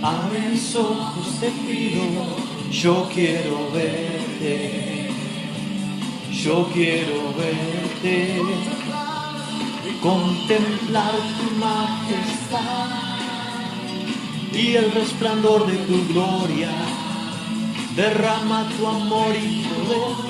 Abre mis ojos, te pido, yo quiero verte, yo quiero verte, contemplar tu majestad y el resplandor de tu gloria, derrama tu amor y poder.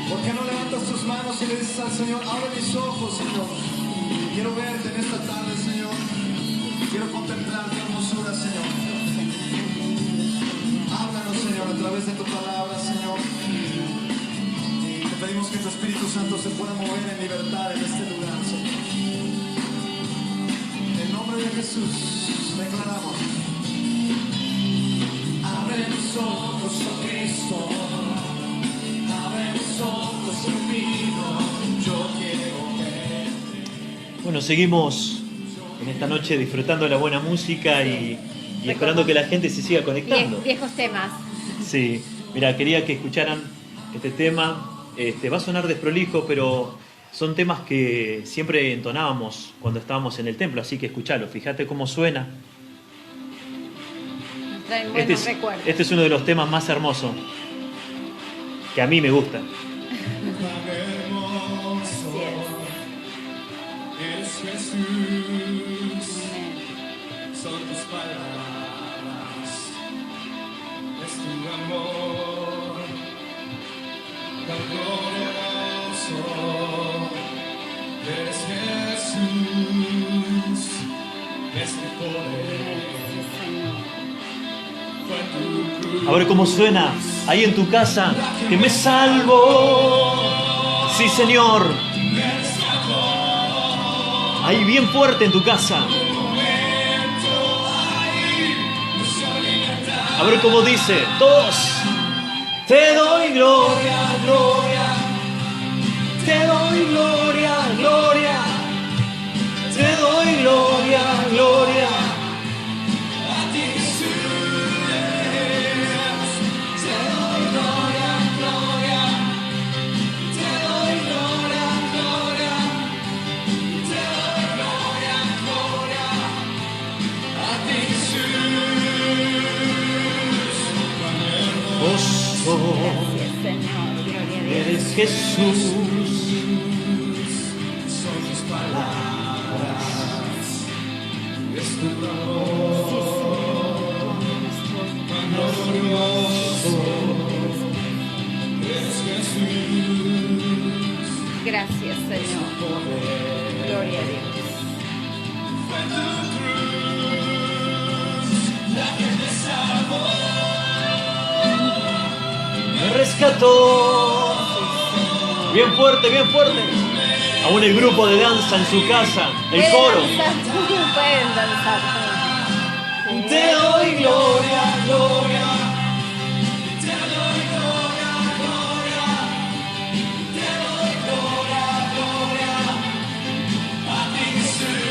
¿Por qué no levantas tus manos y le dices al Señor, abre mis ojos, Señor? Quiero verte en esta tarde, Señor. Quiero contemplar tu hermosura, Señor. Háblanos, Señor, a través de tu palabra, Señor. Te pedimos que tu Espíritu Santo se pueda mover en libertad en este lugar, Señor. En el nombre de Jesús, declaramos. Abre mis ojos, oh Cristo. Bueno, seguimos en esta noche disfrutando de la buena música y esperando que la gente se siga conectando. Viejos temas. Sí, mira, quería que escucharan este tema. Va a sonar desprolijo, pero son temas que siempre entonábamos cuando estábamos en el templo, así que escuchalo, fíjate cómo suena. Traen buenos recuerdos. Este es uno de los temas más hermosos que a mí me gusta. Jesús, son tus palabras, es tu amor tan glorioso, eres Jesús, es tu poder, fue tu cruz. A ver cómo suena ahí en tu casa, que me salvo, sí Señor. Ahí bien fuerte en tu casa. A ver cómo dice. 2. Te doy gloria, gloria. Te doy gloria, gloria. Te doy gloria, gloria. A ti Jesús. Te doy gloria, gloria. Te doy gloria, gloria. Gracias, Señor. Gloria a Dios. Eres Jesús. Son tus palabras, es tu amor tan glorioso, eres Jesús. Gracias, Señor. Gloria a Dios. Fue tu cruz la que me salvó. Me rescató. Bien fuerte, bien fuerte. Aún el grupo de danza en su casa, el coro. Pueden danzar. Te doy gloria, gloria. Te doy gloria, gloria. Te doy gloria, gloria. A ti Jesús.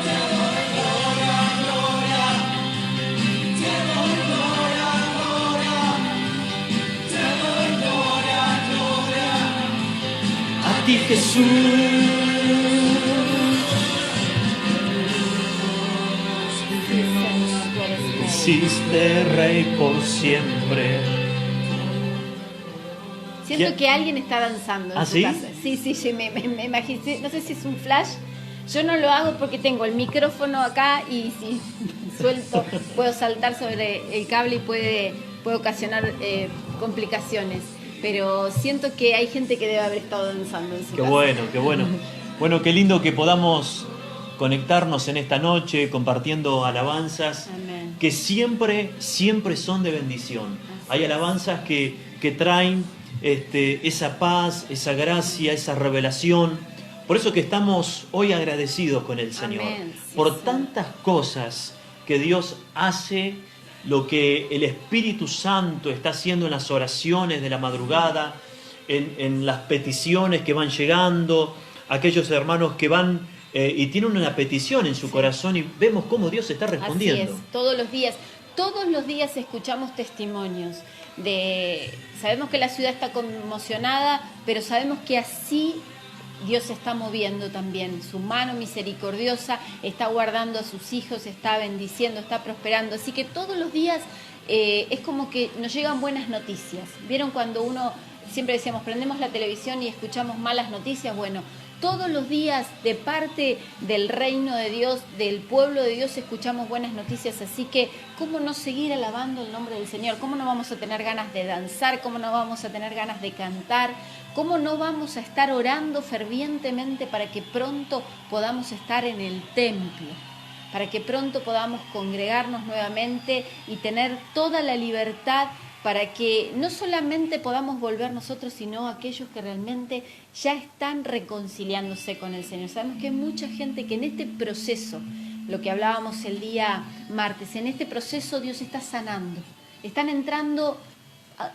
Te doy gloria, gloria. Te doy gloria, gloria. Te doy gloria, gloria. A ti Jesús. Existe Rey por siempre. Siento que alguien está danzando en ¿Ah, su sí? casa. Sí, me imaginé. No sé si es un flash. Yo no lo hago porque tengo el micrófono acá y si suelto puedo saltar sobre el cable y puede ocasionar complicaciones. Pero siento que hay gente que debe haber estado danzando en su Qué casa. bueno, qué bueno. Bueno, qué lindo que podamos conectarnos en esta noche compartiendo alabanzas. Amén. Que siempre son de bendición. Hay alabanzas que traen esa paz, esa gracia, esa revelación. Por eso que estamos hoy agradecidos con el Señor. Amén. Sí, por sí. tantas cosas que Dios hace, lo que el Espíritu Santo está haciendo en las oraciones de la madrugada, en las peticiones que van llegando, aquellos hermanos que van y tienen una petición en su corazón y vemos cómo Dios está respondiendo. Así es, todos los días escuchamos testimonios sabemos que la ciudad está conmocionada, pero sabemos que así Dios se está moviendo también, su mano misericordiosa está guardando a sus hijos, está bendiciendo, está prosperando, así que todos los días es como que nos llegan buenas noticias. ¿Vieron cuando uno, siempre decíamos, prendemos la televisión y escuchamos malas noticias? Bueno, todos los días de parte del reino de Dios, del pueblo de Dios, escuchamos buenas noticias, así que ¿cómo no seguir alabando el nombre del Señor? ¿Cómo no vamos a tener ganas de danzar? ¿Cómo no vamos a tener ganas de cantar? ¿Cómo no vamos a estar orando fervientemente para que pronto podamos estar en el templo? Para que pronto podamos congregarnos nuevamente y tener toda la libertad para que no solamente podamos volver nosotros, sino aquellos que realmente ya están reconciliándose con el Señor. Sabemos que hay mucha gente que en este proceso, lo que hablábamos el día martes, en este proceso Dios está sanando. Están entrando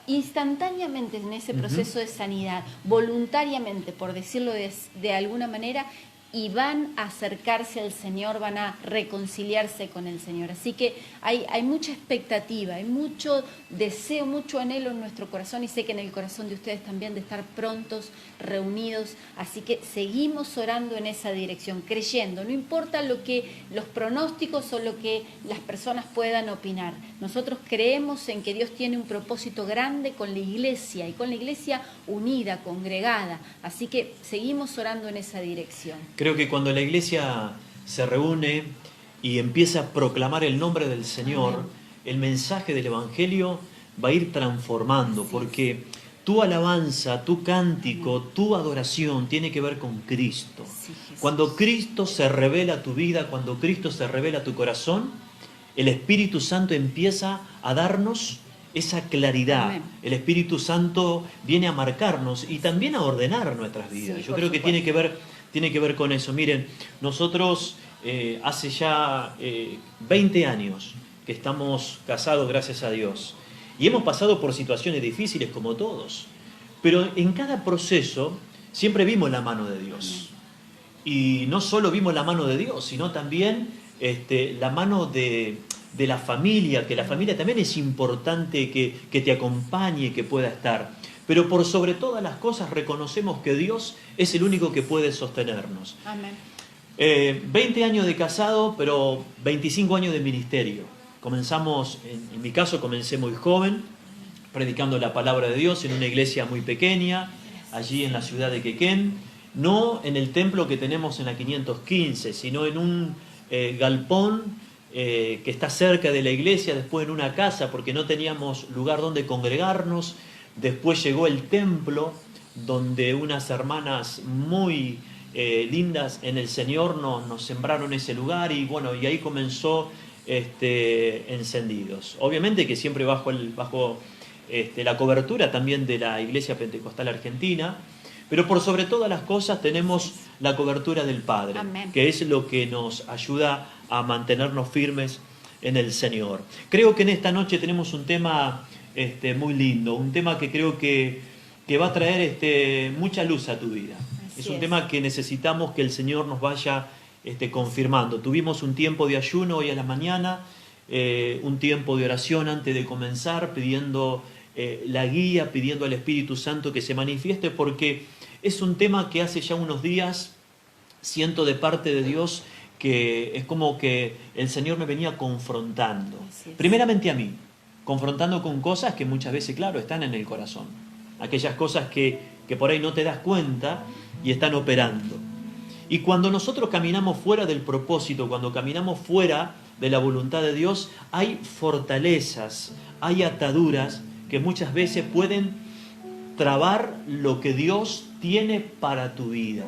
instantáneamente en ese proceso de sanidad, voluntariamente, por decirlo de alguna manera, y van a acercarse al Señor, van a reconciliarse con el Señor. Así que hay mucha expectativa, hay mucho deseo, mucho anhelo en nuestro corazón, y sé que en el corazón de ustedes también, de estar prontos, reunidos. Así que seguimos orando en esa dirección, creyendo, no importa los pronósticos o lo que las personas puedan opinar. Nosotros creemos en que Dios tiene un propósito grande con la iglesia, y con la iglesia unida, congregada. Así que seguimos orando en esa dirección. Creo que cuando la iglesia se reúne y empieza a proclamar el nombre del Señor, Amén, el mensaje del Evangelio va a ir transformando, porque tu alabanza, tu cántico, tu adoración tiene que ver con Cristo. Sí, Jesús. Cuando Cristo se revela a tu vida, cuando Cristo se revela a tu corazón, el Espíritu Santo empieza a darnos esa claridad. Amén. El Espíritu Santo viene a marcarnos y también a ordenar nuestras vidas. Sí, Yo por creo que supuesto. tiene que ver con eso. Miren, nosotros hace ya 20 años que estamos casados, gracias a Dios, y hemos pasado por situaciones difíciles como todos, pero en cada proceso siempre vimos la mano de Dios. Y no solo vimos la mano de Dios, sino también la mano de la familia, que la familia también es importante que te acompañe, que pueda estar. Pero por sobre todas las cosas reconocemos que Dios es el único que puede sostenernos. Amén. 20 años de casado, pero 25 años de ministerio. Comenzamos, en mi caso comencé muy joven, predicando la palabra de Dios en una iglesia muy pequeña, allí en la ciudad de Quequén, no en el templo que tenemos en la 515, sino en un galpón que está cerca de la iglesia, después en una casa porque no teníamos lugar donde congregarnos. Después llegó el templo, donde unas hermanas muy lindas en el Señor nos sembraron ese lugar, y bueno, y ahí comenzó Encendidos. Obviamente que siempre bajo la cobertura también de la Iglesia Pentecostal Argentina, pero por sobre todas las cosas tenemos la cobertura del Padre, Amén, que es lo que nos ayuda a mantenernos firmes en el Señor. Creo que en esta noche tenemos un tema muy lindo, un tema que creo que va a traer mucha luz a tu vida. Así Es un es. tema que necesitamos que el Señor nos vaya confirmando. Tuvimos un tiempo de ayuno hoy a la mañana, un tiempo de oración antes de comenzar, pidiendo la guía, pidiendo al Espíritu Santo que se manifieste, porque es un tema que hace ya unos días siento de parte de Dios que es como que el Señor me venía confrontando. Así es. Primeramente a mí, confrontando con cosas que muchas veces, claro, están en el corazón. Aquellas cosas que por ahí no te das cuenta y están operando. Y cuando nosotros caminamos fuera del propósito, cuando caminamos fuera de la voluntad de Dios, hay fortalezas, hay ataduras que muchas veces pueden trabar lo que Dios tiene para tu vida.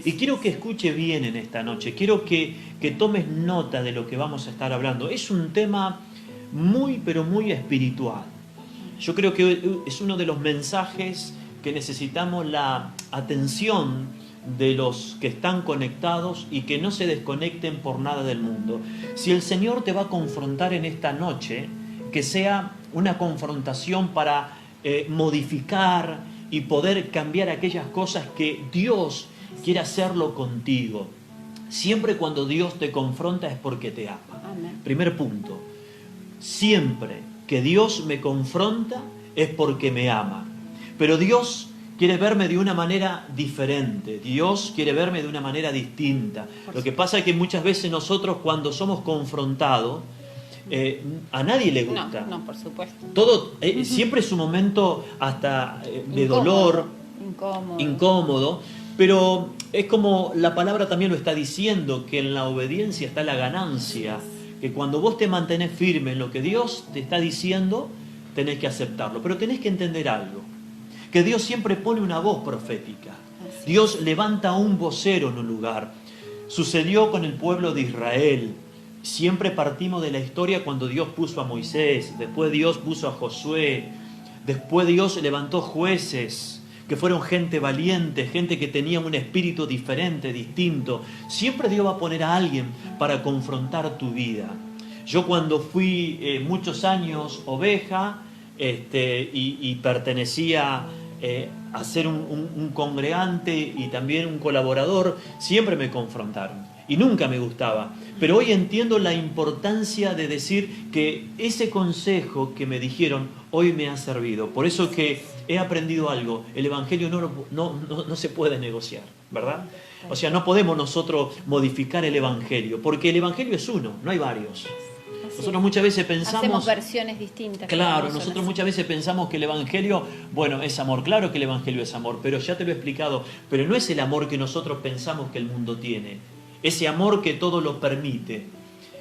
Y quiero que escuche bien en esta noche, quiero que tomes nota de lo que vamos a estar hablando. Es un tema muy, pero muy espiritual. Yo creo que es uno de los mensajes que necesitamos la atención de los que están conectados y que no se desconecten por nada del mundo. Si el Señor te va a confrontar en esta noche, que sea una confrontación para modificar y poder cambiar aquellas cosas que Dios quiere hacerlo contigo. Siempre cuando Dios te confronta es porque te ama. Amén. Primer punto. Siempre que Dios me confronta es porque me ama. Pero Dios quiere verme de una manera diferente. Dios quiere verme de una manera distinta. Lo que pasa es que muchas veces nosotros cuando somos confrontados, a nadie le gusta. No, por supuesto. Todo, siempre es un momento hasta de Incómodo, dolor, incómodo. incómodo, pero es como la palabra también lo está diciendo, que en la obediencia está la ganancia, que cuando vos te mantenés firme en lo que Dios te está diciendo, tenés que aceptarlo. Pero tenés que entender algo, que Dios siempre pone una voz profética. Dios levanta a un vocero en un lugar. Sucedió con el pueblo de Israel. Siempre partimos de la historia cuando Dios puso a Moisés, después Dios puso a Josué, después Dios levantó jueces, que fueron gente valiente, gente que tenía un espíritu diferente, distinto. Siempre Dios va a poner a alguien para confrontar tu vida. Yo cuando fui muchos años oveja y pertenecía a ser un congregante y también un colaborador, siempre me confrontaron. Y nunca me gustaba. Pero hoy entiendo la importancia de decir que ese consejo que me dijeron hoy me ha servido. Por eso que he aprendido algo. El Evangelio no se puede negociar, ¿verdad? O sea, no podemos nosotros modificar el Evangelio, porque el Evangelio es uno, no hay varios. Nosotros muchas veces pensamos... Hacemos versiones distintas. Claro, nosotros muchas veces pensamos que el Evangelio, bueno, es amor. Claro que el Evangelio es amor, pero ya te lo he explicado. Pero no es el amor que nosotros pensamos que el mundo tiene. Ese amor que todo lo permite.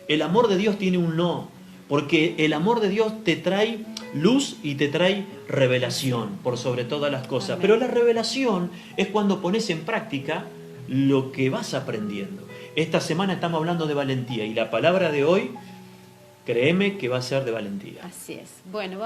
El amor de Dios tiene un no, porque el amor de Dios te trae luz y te trae revelación por sobre todas las cosas. Amén. Pero la revelación es cuando pones en práctica lo que vas aprendiendo. Esta semana estamos hablando de valentía y la palabra de hoy, créeme que va a ser de valentía. Así es. Bueno,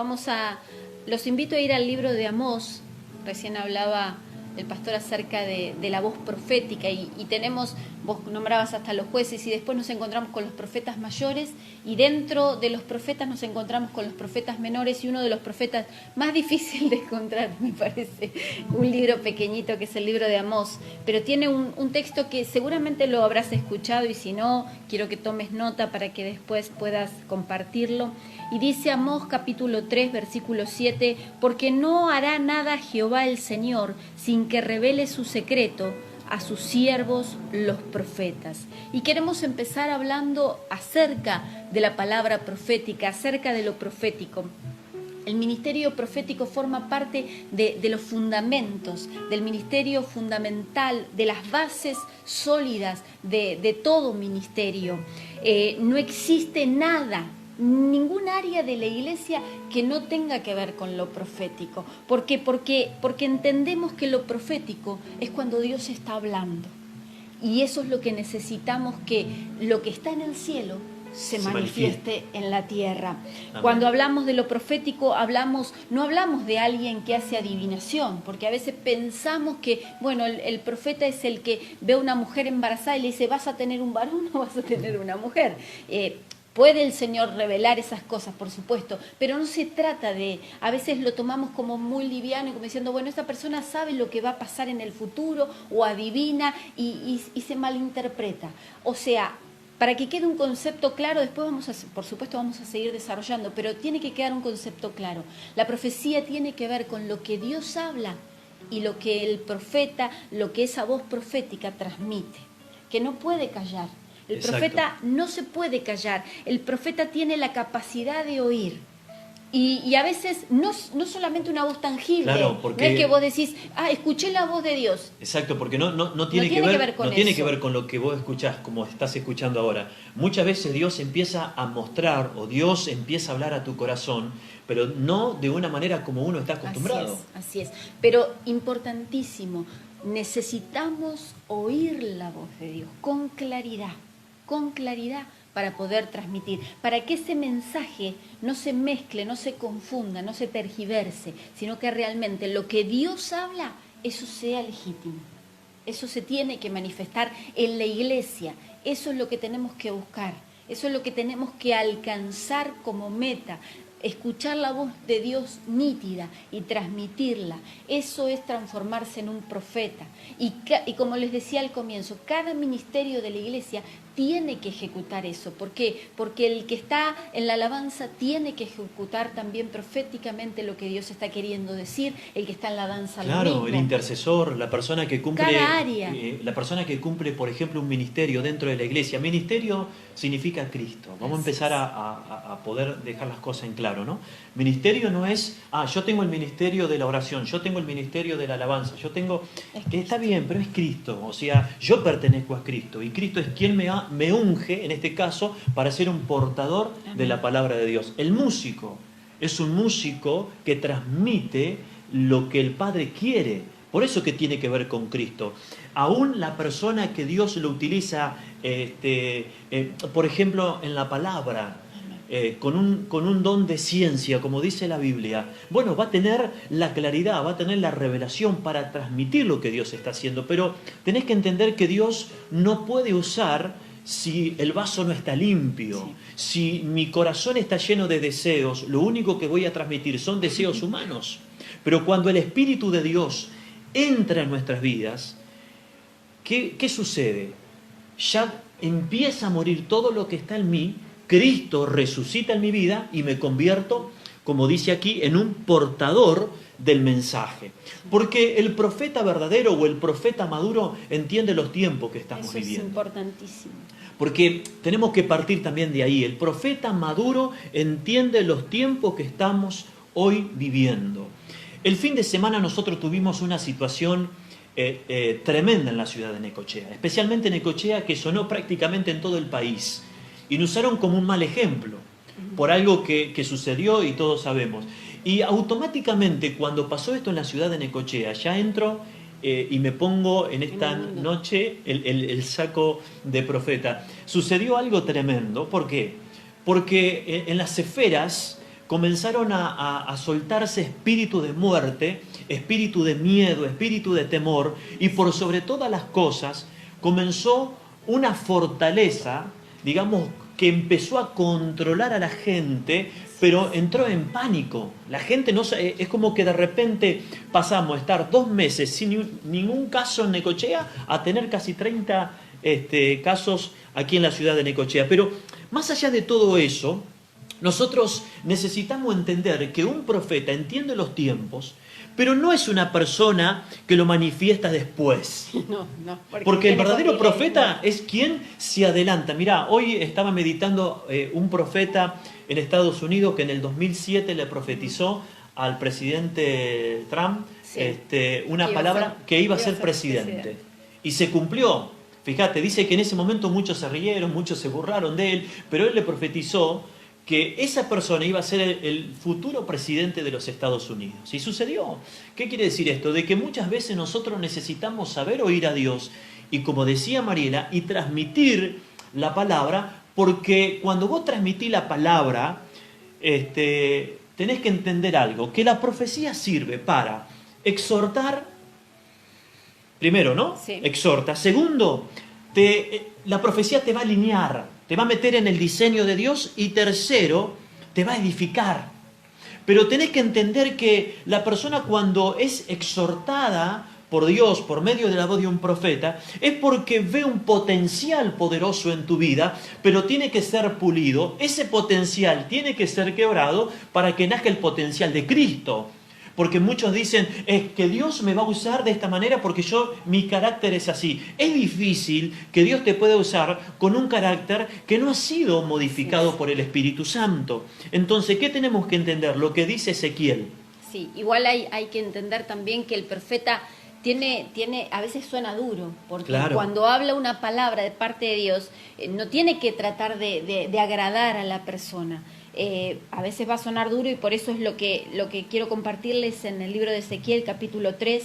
los invito a ir al libro de Amós. Recién hablaba el pastor acerca de la voz profética y tenemos, vos nombrabas hasta los jueces y después nos encontramos con los profetas mayores y dentro de los profetas nos encontramos con los profetas menores y uno de los profetas más difícil de encontrar, me parece, un libro pequeñito que es el libro de Amós, pero tiene un texto que seguramente lo habrás escuchado y si no, quiero que tomes nota para que después puedas compartirlo. Y dice Amós capítulo 3, versículo 7, porque no hará nada Jehová el Señor sin que revele su secreto a sus siervos los profetas. Y queremos empezar hablando acerca de la palabra profética, acerca de lo profético. El ministerio profético forma parte de los fundamentos, del ministerio fundamental, de las bases sólidas de todo ministerio. No existe nada, ningún área de la iglesia que no tenga que ver con lo profético. ¿Por qué? Porque entendemos que lo profético es cuando Dios está hablando. Y eso es lo que necesitamos, que lo que está en el cielo se manifieste en la tierra. Amén. Cuando hablamos de lo profético, no hablamos de alguien que hace adivinación, porque a veces pensamos que, bueno, el profeta es el que ve a una mujer embarazada y le dice, ¿vas a tener un varón o vas a tener una mujer? Puede el Señor revelar esas cosas, por supuesto, pero no se trata a veces lo tomamos como muy liviano y como diciendo, bueno, esta persona sabe lo que va a pasar en el futuro o adivina y se malinterpreta. O sea, para que quede un concepto claro, después por supuesto vamos a seguir desarrollando, pero tiene que quedar un concepto claro. La profecía tiene que ver con lo que Dios habla y lo que el profeta, lo que esa voz profética transmite, que no puede callar. El Exacto. profeta no se puede callar, el profeta tiene la capacidad de oír. Y a veces no solamente una voz tangible, Claro, porque... no es que vos decís, escuché la voz de Dios. Exacto, porque no tiene que ver con lo que vos escuchás, como estás escuchando ahora. Muchas veces Dios empieza a mostrar o Dios empieza a hablar a tu corazón, pero no de una manera como uno está acostumbrado. Así es. Pero importantísimo, necesitamos oír la voz de Dios con claridad, para poder transmitir, para que ese mensaje no se mezcle, no se confunda, no se tergiverse, sino que realmente lo que Dios habla, eso sea legítimo. Eso se tiene que manifestar en la iglesia. Eso es lo que tenemos que buscar. Eso es lo que tenemos que alcanzar como meta. Escuchar la voz de Dios nítida y transmitirla. Eso es transformarse en un profeta. Y como les decía al comienzo, cada ministerio de la iglesia tiene que ejecutar eso. ¿Por qué? Porque el que está en la alabanza tiene que ejecutar también proféticamente lo que Dios está queriendo decir. El que está en la danza lo Claro, mismo. el intercesor, la persona que cumple, Cada área. La persona que cumple, por ejemplo, un ministerio dentro de la iglesia. Ministerio significa Cristo. Vamos a empezar a poder dejar las cosas en claro, ¿no? Ministerio no es, yo tengo el ministerio de la oración, yo tengo el ministerio de la alabanza, yo tengo, que está bien, pero es Cristo. O sea, yo pertenezco a Cristo y Cristo es quien me unge, en este caso, para ser un portador de la palabra de Dios. El músico es un músico que transmite lo que el Padre quiere. Por eso que tiene que ver con Cristo. Aún la persona que Dios lo utiliza, por ejemplo, en la palabra, con un don de ciencia, como dice la Biblia, bueno, va a tener la claridad, va a tener la revelación para transmitir lo que Dios está haciendo. Pero tenés que entender que Dios no puede usar si el vaso no está limpio, si mi corazón está lleno de deseos, lo único que voy a transmitir son deseos humanos. Pero cuando el Espíritu de Dios entra en nuestras vidas, ¿qué sucede? Ya empieza a morir todo lo que está en mí, Cristo resucita en mi vida y me convierto, como dice aquí, en un portador del mensaje. Porque el profeta verdadero o el profeta maduro entiende los tiempos que estamos viviendo. Eso es importantísimo. Porque tenemos que partir también de ahí. El profeta maduro entiende los tiempos que estamos hoy viviendo. El fin de semana nosotros tuvimos una situación tremenda en la ciudad de Necochea, especialmente en Necochea, que sonó prácticamente en todo el país. Y nos usaron como un mal ejemplo, por algo que sucedió y todos sabemos. Y automáticamente cuando pasó esto en la ciudad de Necochea, ya entro y me pongo en esta noche el saco de profeta. Sucedió algo tremendo. ¿Por qué? Porque en las esferas comenzaron a soltarse espíritu de muerte, espíritu de miedo, espíritu de temor, y por sobre todas las cosas comenzó una fortaleza, digamos, que empezó a controlar a la gente, pero entró en pánico. La gente no es como que de repente pasamos a estar 2 meses sin ningún caso en Necochea a tener casi 30 casos aquí en la ciudad de Necochea. Pero más allá de todo eso, nosotros necesitamos entender que un profeta entiende los tiempos, pero no es una persona que lo manifiesta después. No, porque el verdadero profeta es quien se adelanta. Mirá, hoy estaba meditando un profeta en Estados Unidos que en el 2007 le profetizó al presidente Trump una palabra que iba a ser presidente. Y se cumplió. Fíjate, dice que en ese momento muchos se rieron, muchos se burlaron de él, pero él le profetizó que esa persona iba a ser el futuro presidente de los Estados Unidos. Y sucedió. ¿Qué quiere decir esto? De que muchas veces nosotros necesitamos saber oír a Dios y, como decía Mariela, y transmitir la palabra, porque cuando vos transmitís la palabra, tenés que entender algo, que la profecía sirve para exhortar, primero, ¿no? Sí. Exhorta. Segundo, la profecía te va a alinear, te va a meter en el diseño de Dios, y tercero, te va a edificar. Pero tenés que entender que la persona, cuando es exhortada por Dios por medio de la voz de un profeta, es porque ve un potencial poderoso en tu vida, pero tiene que ser pulido. Ese potencial tiene que ser quebrado para que nazca el potencial de Cristo. Porque muchos dicen, es que Dios me va a usar de esta manera porque mi carácter es así. Es difícil que Dios te pueda usar con un carácter que no ha sido modificado por el Espíritu Santo. Entonces, ¿qué tenemos que entender? Lo que dice Ezequiel. Sí, igual hay que entender también que el profeta a veces suena duro, porque Claro. Cuando habla una palabra de parte de Dios, no tiene que tratar de agradar a la persona. A veces va a sonar duro, y por eso es lo que quiero compartirles en el libro de Ezequiel, capítulo 3,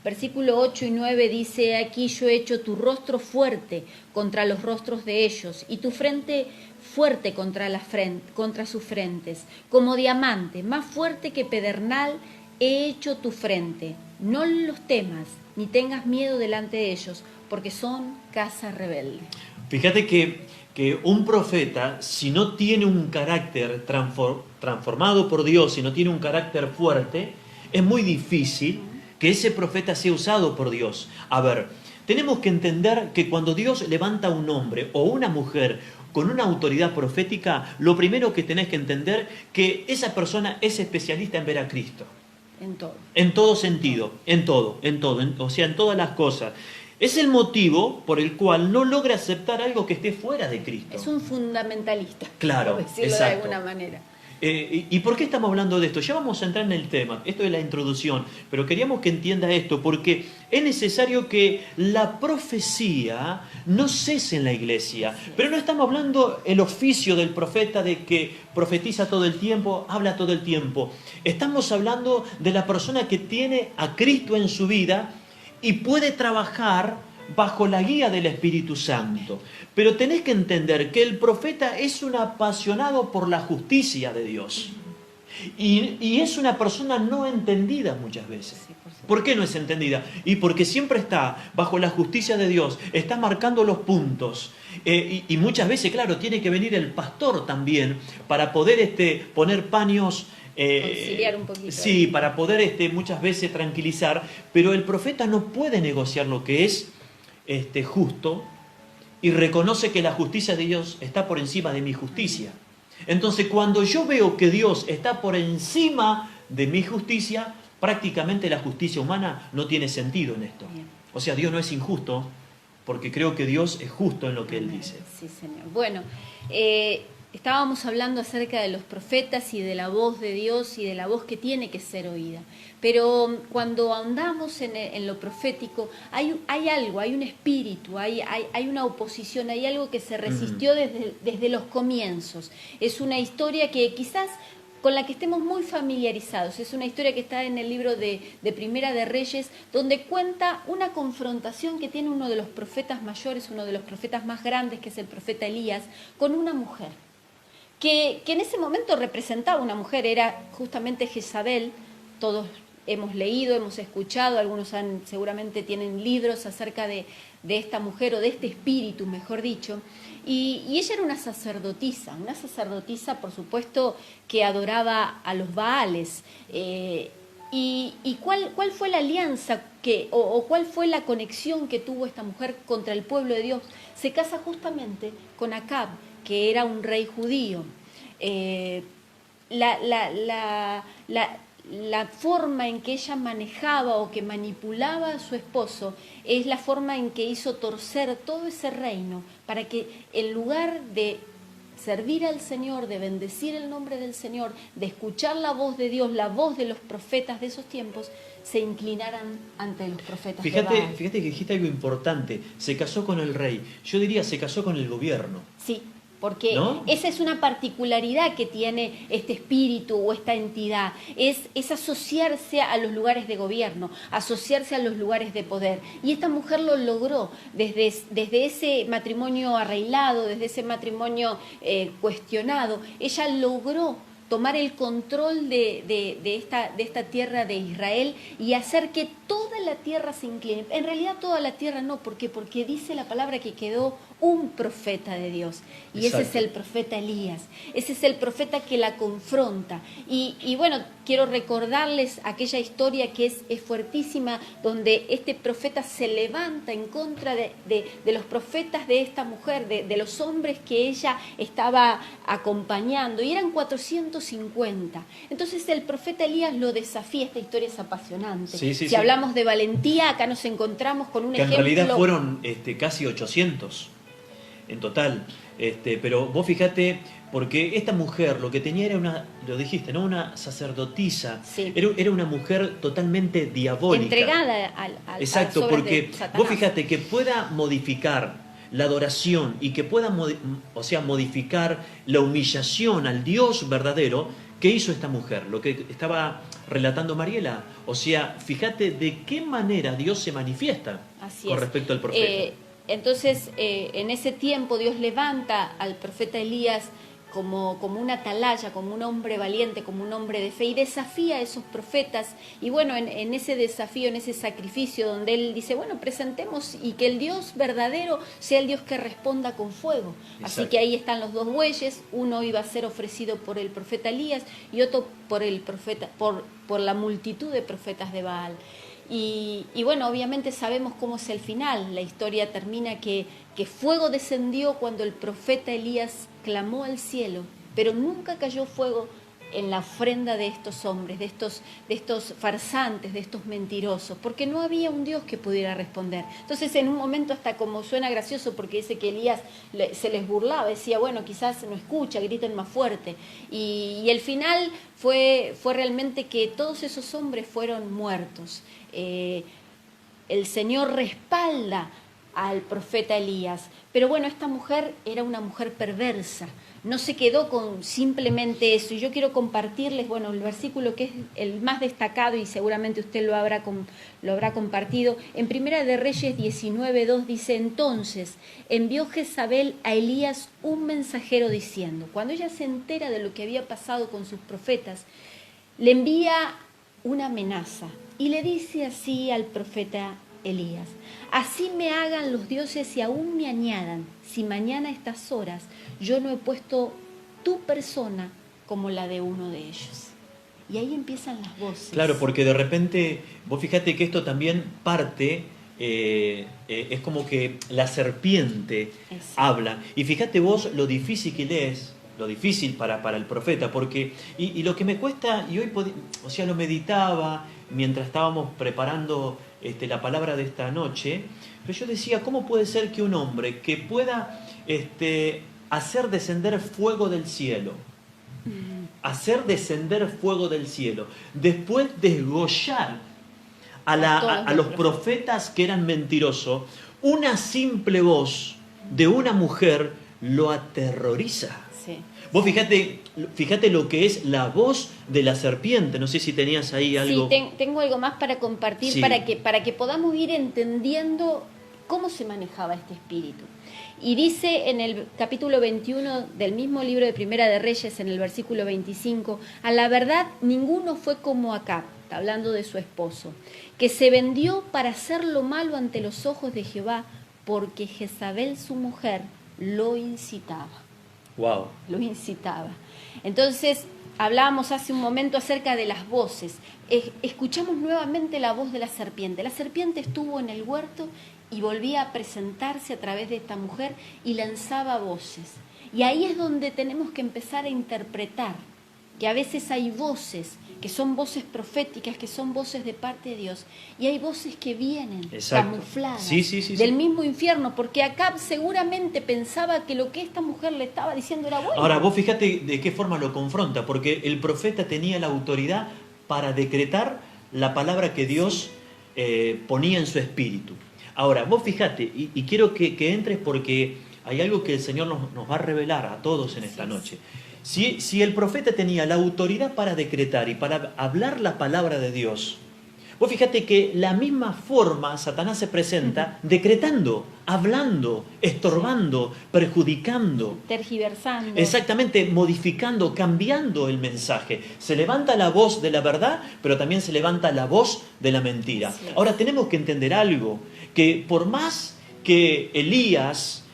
Versículo 8 y 9 dice: aquí yo he hecho tu rostro fuerte contra los rostros de ellos, y tu frente fuerte contra sus frentes, como diamante, más fuerte que pedernal he hecho tu frente. No los temas, ni tengas miedo delante de ellos, porque son casa rebelde. Fíjate que un profeta, si no tiene un carácter transformado por Dios, si no tiene un carácter fuerte, es muy difícil que ese profeta sea usado por Dios. A ver, tenemos que entender que cuando Dios levanta a un hombre o una mujer con una autoridad profética, lo primero que tenés que entender que esa persona es especialista en ver a Cristo. En todo. En todo sentido, en todo, o sea, en todas las cosas. Es el motivo por el cual no logra aceptar algo que esté fuera de Cristo. Es un fundamentalista, Claro, por decirlo exacto. de alguna manera. ¿Y por qué estamos hablando de esto? Ya vamos a entrar en el tema, esto es la introducción, pero queríamos que entienda esto, porque es necesario que la profecía no cese en la iglesia, pero no estamos hablando el oficio del profeta de que profetiza todo el tiempo, habla todo el tiempo. Estamos hablando de la persona que tiene a Cristo en su vida y puede trabajar bajo la guía del Espíritu Santo. Pero tenés que entender que el profeta es un apasionado por la justicia de Dios. Y es una persona no entendida muchas veces. ¿Por qué no es entendida? Y porque siempre está bajo la justicia de Dios, está marcando los puntos. Y muchas veces, claro, tiene que venir el pastor también para poder poner paños. Conciliar un poquito. Sí, para poder muchas veces tranquilizar. Pero el profeta no puede negociar lo que es justo y reconoce que la justicia de Dios está por encima de mi justicia. Entonces, cuando yo veo que Dios está por encima de mi justicia, prácticamente la justicia humana no tiene sentido en esto. O sea, Dios no es injusto, porque creo que Dios es justo en lo que Él dice. Sí, Señor. Bueno, estábamos hablando acerca de los profetas y de la voz de Dios y de la voz que tiene que ser oída. Pero cuando ahondamos en lo profético, hay algo, hay un espíritu, hay una oposición, hay algo que se resistió desde los comienzos. Es una historia que quizás con la que estemos muy familiarizados. Es una historia que está en el libro de Primera de Reyes, donde cuenta una confrontación que tiene uno de los profetas mayores, uno de los profetas más grandes, que es el profeta Elías, con una mujer. Que en ese momento representaba una mujer, era justamente Jezabel. Todos hemos leído, hemos escuchado, algunos seguramente tienen libros acerca de esta mujer o de este espíritu, mejor dicho. Y ella era una sacerdotisa, por supuesto, que adoraba a los Baales. ¿Y cuál fue la alianza o cuál fue la conexión que tuvo esta mujer contra el pueblo de Dios? Se casa justamente con Acab, que era un rey judío. La forma en que ella manejaba o que manipulaba a su esposo es la forma en que hizo torcer todo ese reino para que en lugar de servir al Señor, de bendecir el nombre del Señor, de escuchar la voz de Dios, la voz de los profetas de esos tiempos, se inclinaran ante los profetas de Baal. Fíjate que dijiste algo importante, se casó con el rey, yo diría se casó con el gobierno. Sí. Porque ¿no? Esa es una particularidad que tiene este espíritu o esta entidad, es asociarse a los lugares de gobierno, asociarse a los lugares de poder. Y esta mujer lo logró desde ese matrimonio arreglado, desde ese matrimonio cuestionado. Ella logró tomar el control de esta tierra de Israel y hacer que toda la tierra se incline. En realidad toda la tierra no, ¿por qué? Porque dice la palabra que quedó un profeta de Dios, y Exacto. Ese es el profeta Elías, ese es el profeta que la confronta. Y bueno, quiero recordarles aquella historia que es fuertísima, donde este profeta se levanta en contra de los profetas de esta mujer, de los hombres que ella estaba acompañando, y eran 450. Entonces el profeta Elías lo desafía. Esta historia es apasionante. Sí. Hablamos de valentía, acá nos encontramos con un que ejemplo. En realidad fueron casi 800 en total. Pero vos fijate, porque esta mujer lo que tenía era lo dijiste, ¿no? Una sacerdotisa. Sí. Era una mujer totalmente diabólica. Entregada Exacto, a las obras porque de Satanás. vos fijate que pueda modificar la adoración y que pueda modificar la humillación al Dios verdadero, ¿Qué hizo esta mujer? Lo que estaba relatando Mariela. O sea, fíjate de qué manera Dios se manifiesta Así con es. respecto al profeta. Entonces, en ese tiempo Dios levanta al profeta Elías como una atalaya, como un hombre valiente, como un hombre de fe, y desafía a esos profetas. Y bueno, en ese desafío, en ese sacrificio donde él dice, bueno, presentemos y que el Dios verdadero sea el Dios que responda con fuego. Así Exacto. que ahí están los dos bueyes, uno iba a ser ofrecido por el profeta Elías y otro por el profeta, por la multitud de profetas de Baal. Y bueno, obviamente sabemos cómo es el final. La historia termina que fuego descendió cuando el profeta Elías clamó al cielo, pero nunca cayó fuego en la ofrenda de estos hombres, de estos farsantes, de estos mentirosos, porque no había un Dios que pudiera responder. Entonces, en un momento hasta como suena gracioso, porque dice que Elías se les burlaba, decía, bueno, quizás no escucha, griten más fuerte. Y el final fue realmente que todos esos hombres fueron muertos. El Señor respalda al profeta Elías, pero bueno, esta mujer era una mujer perversa, no se quedó con simplemente eso, y yo quiero compartirles, bueno, el versículo que es el más destacado y seguramente usted lo habrá compartido, en Primera de Reyes 19:2 dice, entonces envió Jezabel a Elías un mensajero diciendo, cuando ella se entera de lo que había pasado con sus profetas, le envía una amenaza y le dice así al profeta Elías, así me hagan los dioses y aún me añadan, si mañana a estas horas yo no he puesto tu persona como la de uno de ellos. Y ahí empiezan las voces. Claro, porque de repente, vos fíjate que esto también parte, es como que la serpiente habla. Y fíjate vos lo difícil que es, lo difícil para el profeta, porque, y lo que me cuesta, y hoy, o sea, lo meditaba mientras estábamos preparando la palabra de esta noche, pero yo decía, ¿cómo puede ser que un hombre que pueda hacer descender fuego del cielo, después desgollar a los profetas que eran mentirosos, una simple voz de una mujer lo aterroriza? Sí. Vos fíjate lo que es la voz de la serpiente. No sé si tenías ahí algo. Sí, tengo algo más para compartir, Sí. para que podamos ir entendiendo cómo se manejaba este espíritu. Y dice en el capítulo 21 del mismo libro de Primera de Reyes, en el versículo 25, a la verdad ninguno fue como Acab, está hablando de su esposo, que se vendió para hacer lo malo ante los ojos de Jehová, porque Jezabel su mujer lo incitaba. Wow. Lo incitaba. Entonces, hablábamos hace un momento acerca de las voces. Escuchamos nuevamente la voz de la serpiente. La serpiente estuvo en el huerto y volvía a presentarse a través de esta mujer y lanzaba voces. Y ahí es donde tenemos que empezar a interpretar que a veces hay voces que son voces proféticas, que son voces de parte de Dios, y hay voces que vienen Exacto. camufladas Sí. del mismo infierno, porque Acab seguramente pensaba que lo que esta mujer le estaba diciendo era bueno. Ahora, vos fíjate de qué forma lo confronta, porque el profeta tenía la autoridad para decretar la palabra que Dios ponía en su espíritu. Ahora, vos fíjate, y quiero que entres porque hay algo que el Señor nos va a revelar a todos en esta noche. Si el profeta tenía la autoridad para decretar y para hablar la palabra de Dios, vos fíjate que la misma forma Satanás se presenta decretando, hablando, estorbando, perjudicando, tergiversando. exactamente, modificando, cambiando el mensaje. Se levanta la voz de la verdad, pero también se levanta la voz de la mentira. Sí. Ahora tenemos que entender algo, que por más que Elías,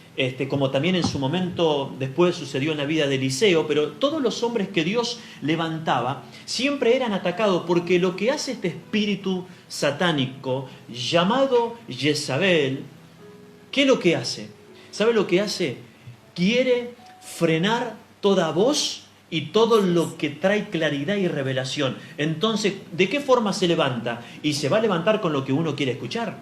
como también en su momento después sucedió en la vida de Eliseo, pero todos los hombres que Dios levantaba siempre eran atacados, porque lo que hace este espíritu satánico llamado Jezabel, ¿qué es lo que hace? ¿Sabe lo que hace? Quiere frenar toda voz y todo lo que trae claridad y revelación. Entonces, ¿de qué forma se levanta? Y se va a levantar con lo que uno quiere escuchar.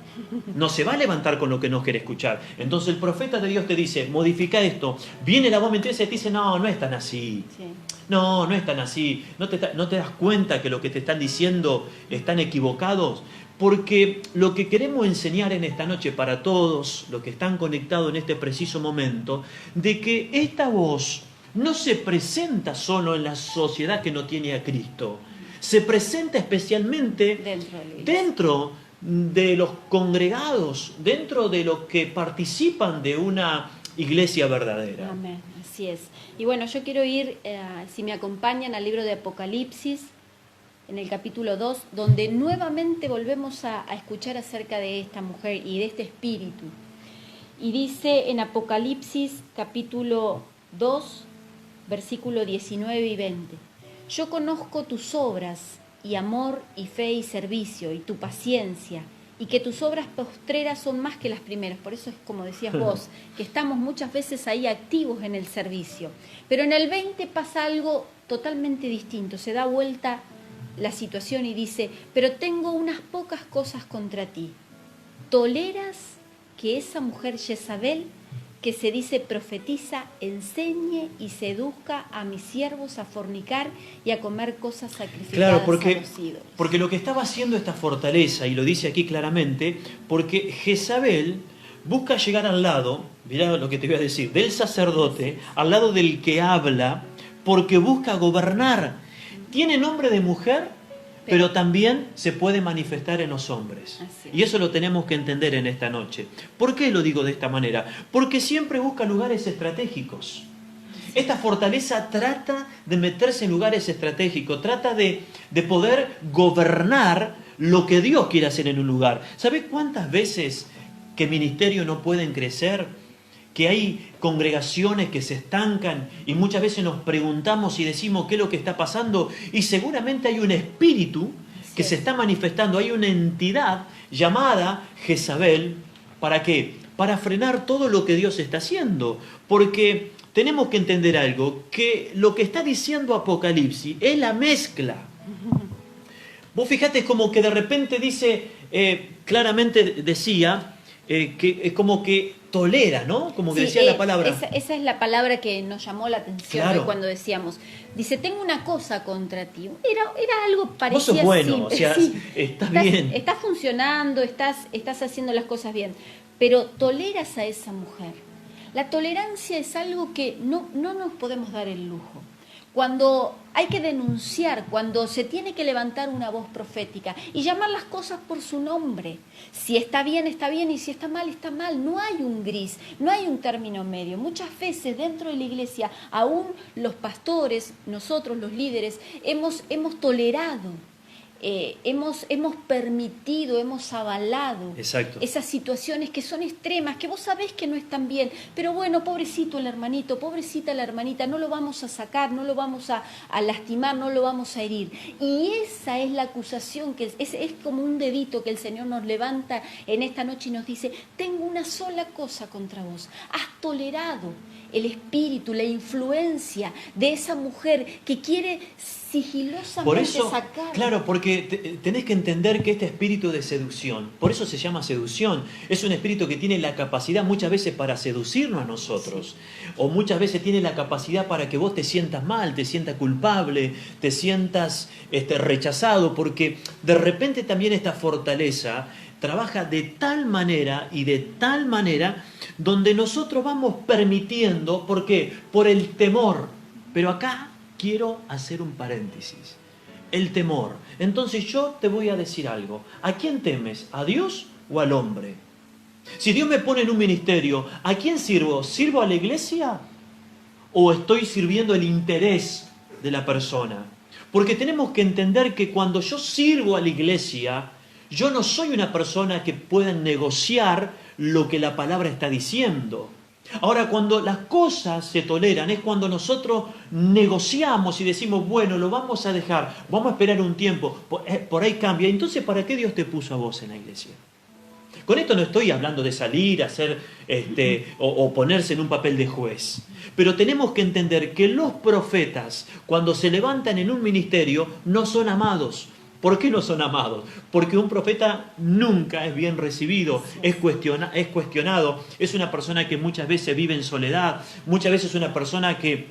No se va a levantar con lo que no quiere escuchar. Entonces el profeta de Dios te dice, modifica esto. Viene la voz mentirosa y te dice, no es tan así. Sí. No es tan así. ¿No te das cuenta que lo que te están diciendo están equivocados? Porque lo que queremos enseñar en esta noche para todos los que están conectados en este preciso momento, de que esta voz no se presenta solo en la sociedad que no tiene a Cristo, se presenta especialmente dentro de los congregados, dentro de los que participan de una iglesia verdadera. Amén, así es. Y bueno, yo quiero ir, si me acompañan, al libro de Apocalipsis, en el capítulo 2, donde nuevamente volvemos a escuchar acerca de esta mujer y de este espíritu. Y dice en Apocalipsis capítulo 2, versículo 19 y 20, yo conozco tus obras y amor y fe y servicio y tu paciencia y que tus obras postreras son más que las primeras. Por eso es como decías vos, que estamos muchas veces ahí activos en el servicio. Pero en el 20 pasa algo totalmente distinto, se da vuelta la situación y dice, pero tengo unas pocas cosas contra ti. ¿Toleras que esa mujer Jezabel, que se dice profetiza, enseñe y seduzca a mis siervos a fornicar y a comer cosas sacrificadas a los ídolos? Porque lo que estaba haciendo esta fortaleza, y lo dice aquí claramente, porque Jezabel busca llegar al lado, mirá lo que te voy a decir, del sacerdote, al lado del que habla, porque busca gobernar. Tiene nombre de mujer, pero también se puede manifestar en los hombres. Y eso lo tenemos que entender en esta noche. ¿Por qué lo digo de esta manera? Porque siempre busca lugares estratégicos. Esta fortaleza trata de meterse en lugares estratégicos, trata de poder gobernar lo que Dios quiere hacer en un lugar. ¿Sabe cuántas veces que ministerios no pueden crecer? Que hay congregaciones que se estancan y muchas veces nos preguntamos y decimos qué es lo que está pasando y seguramente hay un espíritu que se está manifestando, hay una entidad llamada Jezabel. ¿Para qué? Para frenar todo lo que Dios está haciendo. Porque tenemos que entender algo, que lo que está diciendo Apocalipsis es la mezcla. Vos fijate como que de repente dice, claramente decía, que es como que tolera, ¿no? Como que decía la palabra. Esa es la palabra que nos llamó la atención, claro, hoy cuando decíamos, dice, tengo una cosa contra ti. Era algo parecido. Vos sos bueno, simple. O sea, sí, estás bien. Estás funcionando, estás haciendo las cosas bien, pero toleras a esa mujer. La tolerancia es algo que no nos podemos dar el lujo. Cuando hay que denunciar, cuando se tiene que levantar una voz profética y llamar las cosas por su nombre. Si está bien y si está mal, está mal. No hay un gris, no hay un término medio. Muchas veces dentro de la iglesia, aún los pastores, nosotros los líderes, hemos tolerado, hemos permitido, hemos avalado esas situaciones que son extremas, que vos sabés que no están bien, pero bueno, pobrecito el hermanito, pobrecita la hermanita, no lo vamos a sacar, no lo vamos a lastimar, no lo vamos a herir. Y esa es la acusación, que es como un dedito que el Señor nos levanta en esta noche y nos dice, tengo una sola cosa contra vos, has tolerado el espíritu, la influencia de esa mujer que quiere sigilosamente por eso, sacar. Claro, porque tenés que entender que este espíritu de seducción, por eso se llama seducción, es un espíritu que tiene la capacidad muchas veces para seducirnos a nosotros, o muchas veces tiene la capacidad para que vos te sientas mal, te sientas culpable, te sientas rechazado, porque de repente también esta fortaleza trabaja de tal manera y de tal manera donde nosotros vamos permitiendo, ¿por qué? Por el temor. Pero acá quiero hacer un paréntesis. El temor. Entonces yo te voy a decir algo. ¿A quién temes? ¿A Dios o al hombre? Si Dios me pone en un ministerio, ¿a quién sirvo? ¿Sirvo a la iglesia? ¿O estoy sirviendo el interés de la persona? Porque tenemos que entender que cuando yo sirvo a la iglesia, yo no soy una persona que pueda negociar lo que la palabra está diciendo. Ahora, cuando las cosas se toleran, es cuando nosotros negociamos y decimos, bueno, lo vamos a dejar, vamos a esperar un tiempo, por ahí cambia. Entonces, ¿para qué Dios te puso a vos en la iglesia? Con esto no estoy hablando de salir, hacer o ponerse en un papel de juez. Pero tenemos que entender que los profetas, cuando se levantan en un ministerio, no son amados. ¿Por qué no son amados? Porque un profeta nunca es bien recibido, es cuestionado, es una persona que muchas veces vive en soledad, muchas veces es una persona que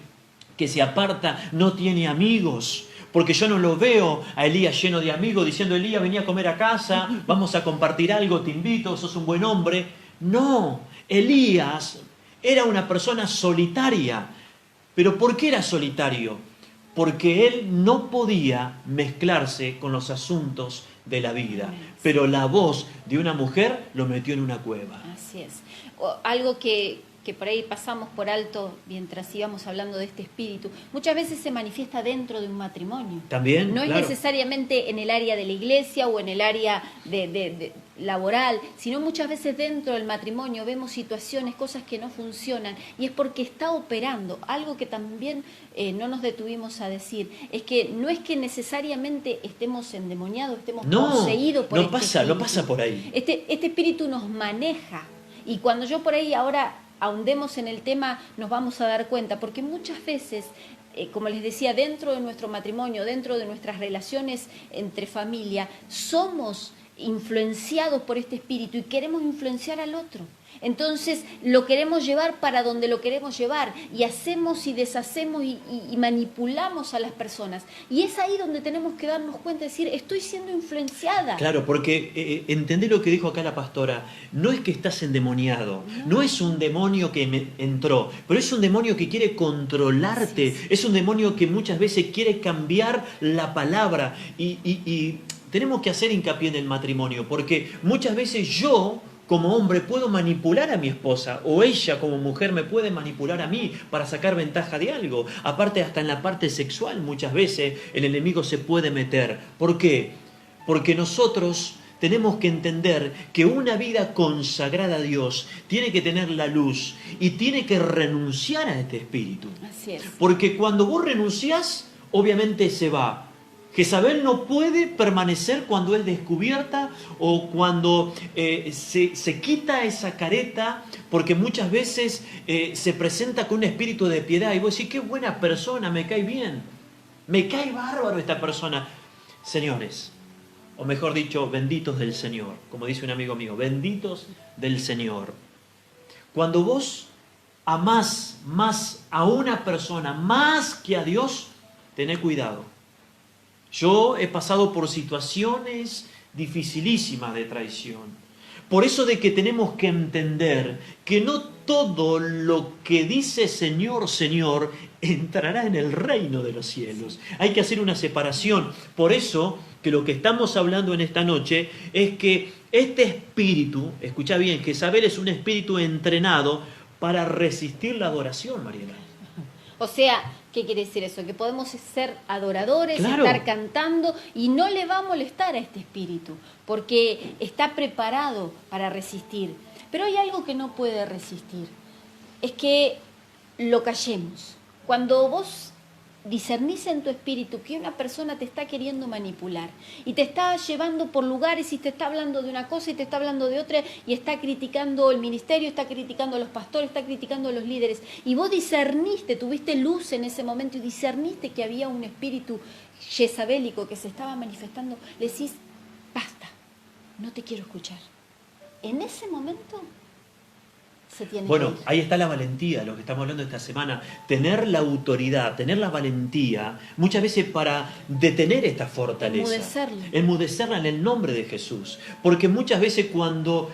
se aparta, no tiene amigos. Porque yo no lo veo a Elías lleno de amigos diciendo, Elías, vení a comer a casa, vamos a compartir algo, te invito, sos un buen hombre. No, Elías era una persona solitaria. Pero ¿por qué era solitario? Porque él no podía mezclarse con los asuntos de la vida. Pero la voz de una mujer lo metió en una cueva. Así es. Algo que por ahí pasamos por alto mientras íbamos hablando de este espíritu, muchas veces se manifiesta dentro de un matrimonio. También, no claro. es necesariamente en el área de la iglesia o en el área de laboral, sino muchas veces dentro del matrimonio vemos situaciones, cosas que no funcionan, y es porque está operando. Algo que también no nos detuvimos a decir, es que no es que necesariamente estemos endemoniados, estemos poseídos por este espíritu. No pasa por ahí. Este espíritu nos maneja, y cuando yo por ahí ahora ahondemos en el tema, nos vamos a dar cuenta, porque muchas veces, como les decía, dentro de nuestro matrimonio, dentro de nuestras relaciones entre familia, somos influenciados por este espíritu y queremos influenciar al otro. Entonces lo queremos llevar para donde lo queremos llevar, y hacemos y deshacemos y manipulamos a las personas. Y es ahí donde tenemos que darnos cuenta, decir, estoy siendo influenciada. Claro, porque entendé lo que dijo acá la pastora. No es que estás endemoniado, no es un demonio que me entró, pero es un demonio que quiere controlarte, es un demonio que muchas veces quiere cambiar la palabra. Y tenemos que hacer hincapié en el matrimonio, porque muchas veces yo, como hombre, puedo manipular a mi esposa, o ella como mujer me puede manipular a mí para sacar ventaja de algo. Aparte, hasta en la parte sexual muchas veces el enemigo se puede meter. ¿Por qué? Porque nosotros tenemos que entender que una vida consagrada a Dios tiene que tener la luz y tiene que renunciar a este espíritu. Así es. Porque cuando vos renunciás, obviamente se va. Jezabel no puede permanecer cuando es descubierta o cuando se quita esa careta, porque muchas veces se presenta con un espíritu de piedad y vos decís, qué buena persona, me cae bien, me cae bárbaro esta persona. Señores, o mejor dicho, benditos del Señor, como dice un amigo mío, benditos del Señor. Cuando vos amás más a una persona más que a Dios, tened cuidado. Yo he pasado por situaciones dificilísimas de traición. Por eso de que tenemos que entender que no todo lo que dice Señor, Señor, entrará en el reino de los cielos. Hay que hacer una separación. Por eso que lo que estamos hablando en esta noche es que este espíritu, escucha bien, Jezabel es un espíritu entrenado para resistir la adoración, Mariela. O sea, ¿qué quiere decir eso? Que podemos ser adoradores, Claro. estar cantando y no le va a molestar a este espíritu, porque está preparado para resistir. Pero hay algo que no puede resistir, es que lo callemos. Cuando vos discernís en tu espíritu que una persona te está queriendo manipular y te está llevando por lugares y te está hablando de una cosa y te está hablando de otra y está criticando el ministerio, está criticando a los pastores, está criticando a los líderes, y vos discerniste, tuviste luz en ese momento y discerniste que había un espíritu jezabélico que se estaba manifestando, le decís, basta, no te quiero escuchar. En ese momento se tiene que ir. Ahí está la valentía, lo que estamos hablando esta semana. Tener la autoridad, tener la valentía, muchas veces para detener esta fortaleza. Enmudecerla en el nombre de Jesús. Porque muchas veces cuando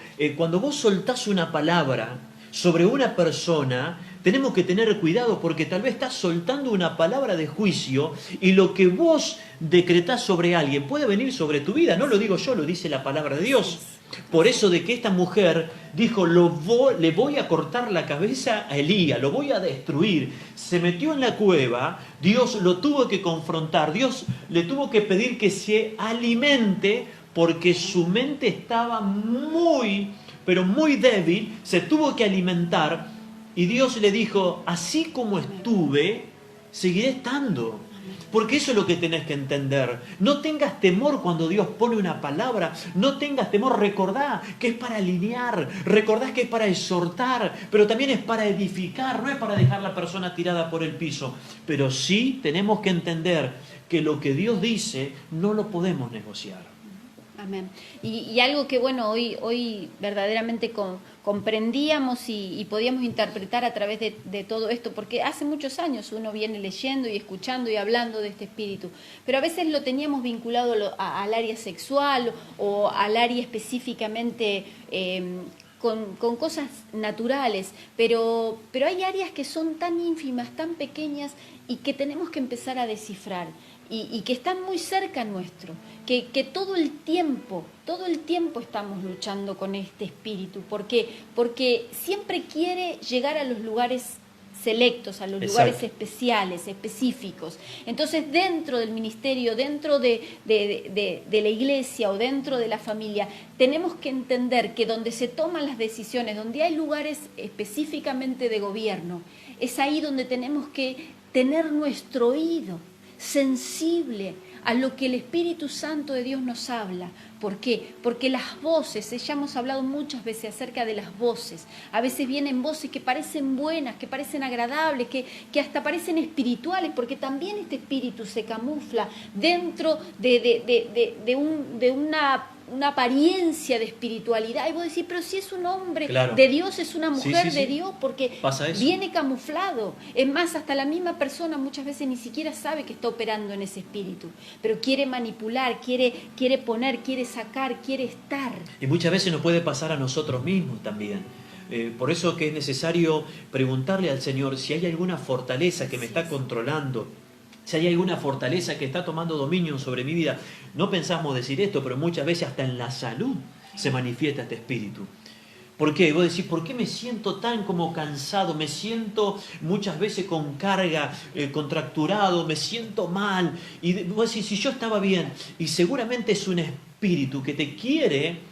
vos soltás una palabra sobre una persona, tenemos que tener cuidado porque tal vez estás soltando una palabra de juicio y lo que vos decretás sobre alguien puede venir sobre tu vida. No lo digo yo, lo dice la palabra de Dios. Por eso de que esta mujer dijo, le voy a cortar la cabeza a Elías, lo voy a destruir. Se metió en la cueva, Dios lo tuvo que confrontar, Dios le tuvo que pedir que se alimente porque su mente estaba muy, pero muy débil, se tuvo que alimentar y Dios le dijo, así como estuve, seguiré estando. Porque eso es lo que tenés que entender. No tengas temor cuando Dios pone una palabra. No tengas temor. Recordá que es para alinear. Recordá que es para exhortar. Pero también es para edificar. No es para dejar a la persona tirada por el piso. Pero sí tenemos que entender que lo que Dios dice no lo podemos negociar. Amén. Y algo que, bueno, hoy verdaderamente comprendíamos y podíamos interpretar a través de todo esto, porque hace muchos años uno viene leyendo y escuchando y hablando de este espíritu, pero a veces lo teníamos vinculado al área sexual o al área específicamente con cosas naturales, pero hay áreas que son tan ínfimas, tan pequeñas y que tenemos que empezar a descifrar y que están muy cerca nuestro, que todo el tiempo estamos luchando con este espíritu, porque siempre quiere llegar a los lugares selectos, a los Exacto. lugares especiales, específicos. Entonces, dentro del ministerio, dentro de la iglesia o dentro de la familia, tenemos que entender que donde se toman las decisiones, donde hay lugares específicamente de gobierno, es ahí donde tenemos que tener nuestro oído sensible a lo que el Espíritu Santo de Dios nos habla. ¿Por qué? Porque las voces, ya hemos hablado muchas veces acerca de las voces, a veces vienen voces que parecen buenas, que parecen agradables, que hasta parecen espirituales, porque también este espíritu se camufla dentro de una apariencia de espiritualidad. Y vos decís, pero si es un hombre Claro. de Dios, es una mujer Sí. de Dios, porque Pasa eso. viene camuflado. Es más, hasta la misma persona muchas veces ni siquiera sabe que está operando en ese espíritu, pero quiere manipular, quiere poner, quiere sacar, quiere estar. Y muchas veces nos puede pasar a nosotros mismos también. Por eso que es necesario preguntarle al Señor si hay alguna fortaleza que me está controlando, si hay alguna fortaleza que está tomando dominio sobre mi vida. No pensamos decir esto, pero muchas veces hasta en la salud se manifiesta este espíritu. ¿Por qué? Vos decís, ¿por qué me siento tan como cansado? Me siento muchas veces con carga, contracturado, me siento mal. Y vos decís, si yo estaba bien, y seguramente es un espíritu que te quiere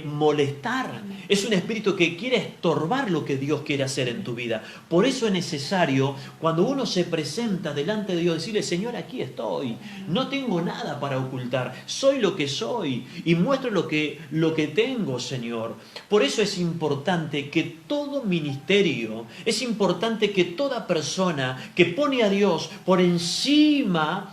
molestar, es un espíritu que quiere estorbar lo que Dios quiere hacer en tu vida. Por eso es necesario, cuando uno se presenta delante de Dios, decirle, Señor, aquí estoy, no tengo nada para ocultar, soy lo que soy y muestro lo que tengo, Señor. Por eso es importante que todo ministerio, es importante que toda persona que pone a Dios por encima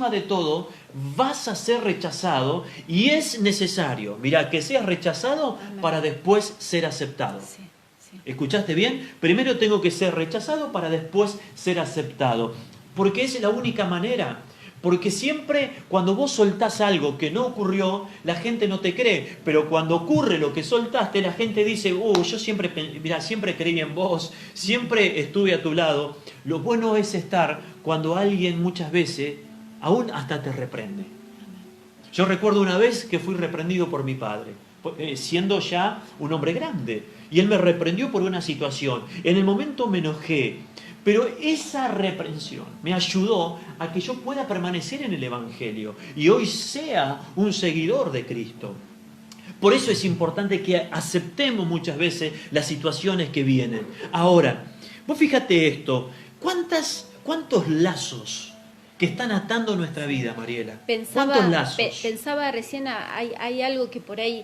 de todo, vas a ser rechazado, y es necesario, mira, que seas rechazado para después ser aceptado. Sí, sí. ¿Escuchaste bien? Primero tengo que ser rechazado para después ser aceptado, porque es la única manera. Porque siempre cuando vos soltás algo que no ocurrió, la gente no te cree, pero cuando ocurre lo que soltaste, la gente dice, yo siempre creí en vos, siempre estuve a tu lado. Lo bueno es estar cuando alguien muchas veces aún hasta te reprende. Yo recuerdo una vez que fui reprendido por mi padre, siendo ya un hombre grande, y él me reprendió por una situación. En el momento me enojé, pero esa reprensión me ayudó a que yo pueda permanecer en el Evangelio y hoy sea un seguidor de Cristo. Por eso es importante que aceptemos muchas veces las situaciones que vienen. Ahora, vos fíjate esto, ¿cuántos lazos que están atando nuestra vida, Mariela? ¿Cuántos lazos? Pensaba recién, hay algo que por ahí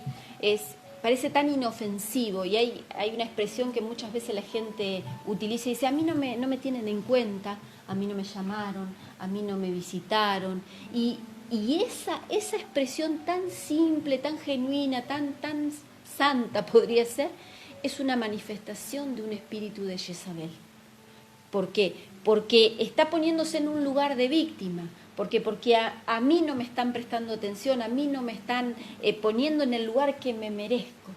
parece tan inofensivo, y hay una expresión que muchas veces la gente utiliza y dice, a mí no me tienen en cuenta, a mí no me llamaron, a mí no me visitaron. Y esa expresión tan simple, tan genuina, tan santa podría ser, es una manifestación de un espíritu de Jezabel. ¿Por qué? Porque está poniéndose en un lugar de víctima, porque a mí no me están prestando atención, a mí no me están poniendo en el lugar que me merezco.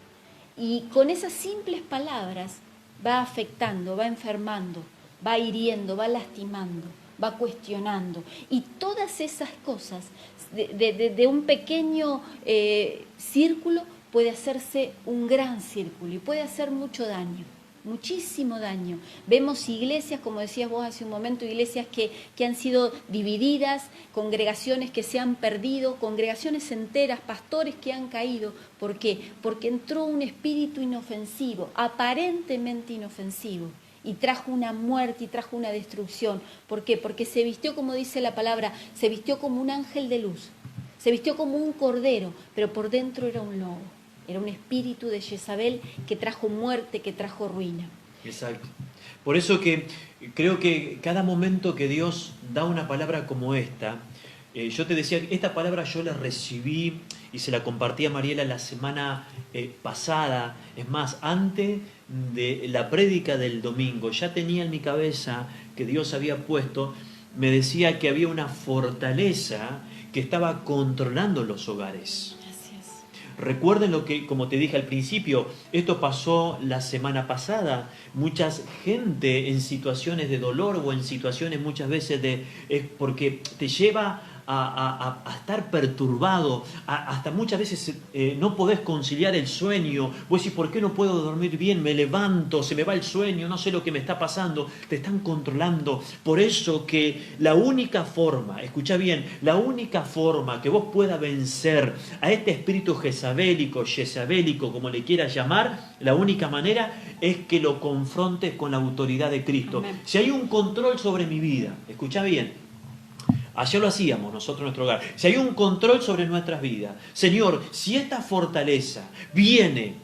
Y con esas simples palabras va afectando, va enfermando, va hiriendo, va lastimando, va cuestionando. Y todas esas cosas de un pequeño círculo puede hacerse un gran círculo y puede hacer mucho daño. Muchísimo daño. Vemos iglesias, como decías vos hace un momento, iglesias que han sido divididas, congregaciones que se han perdido, congregaciones enteras, pastores que han caído. ¿Por qué? Porque entró un espíritu inofensivo, aparentemente inofensivo, y trajo una muerte y trajo una destrucción. ¿Por qué? Porque se vistió, como dice la palabra, se vistió como un ángel de luz, se vistió como un cordero, pero por dentro era un lobo. Era un espíritu de Jezabel que trajo muerte, que trajo ruina. Exacto. Por eso que creo que cada momento que Dios da una palabra como esta, yo te decía, esta palabra yo la recibí y se la compartí a Mariela la semana pasada. Es más, antes de la prédica del domingo, ya tenía en mi cabeza que Dios había puesto, me decía que había una fortaleza que estaba controlando los hogares. Recuerden lo que, como te dije al principio, esto pasó la semana pasada. Mucha gente en situaciones de dolor o en situaciones muchas veces porque te lleva a estar perturbado, hasta muchas veces no podés conciliar el sueño. Vos decís, ¿por qué no puedo dormir bien? Me levanto, se me va el sueño, no sé lo que me está pasando, te están controlando. Por eso que la única forma, escucha bien, la única forma que vos puedas vencer a este espíritu jezabélico, como le quieras llamar, la única manera es que lo confrontes con la autoridad de Cristo. Amén. Si hay un control sobre mi vida, escucha bien, ayer lo hacíamos nosotros en nuestro hogar. Si hay un control sobre nuestras vidas, Señor, si esta fortaleza viene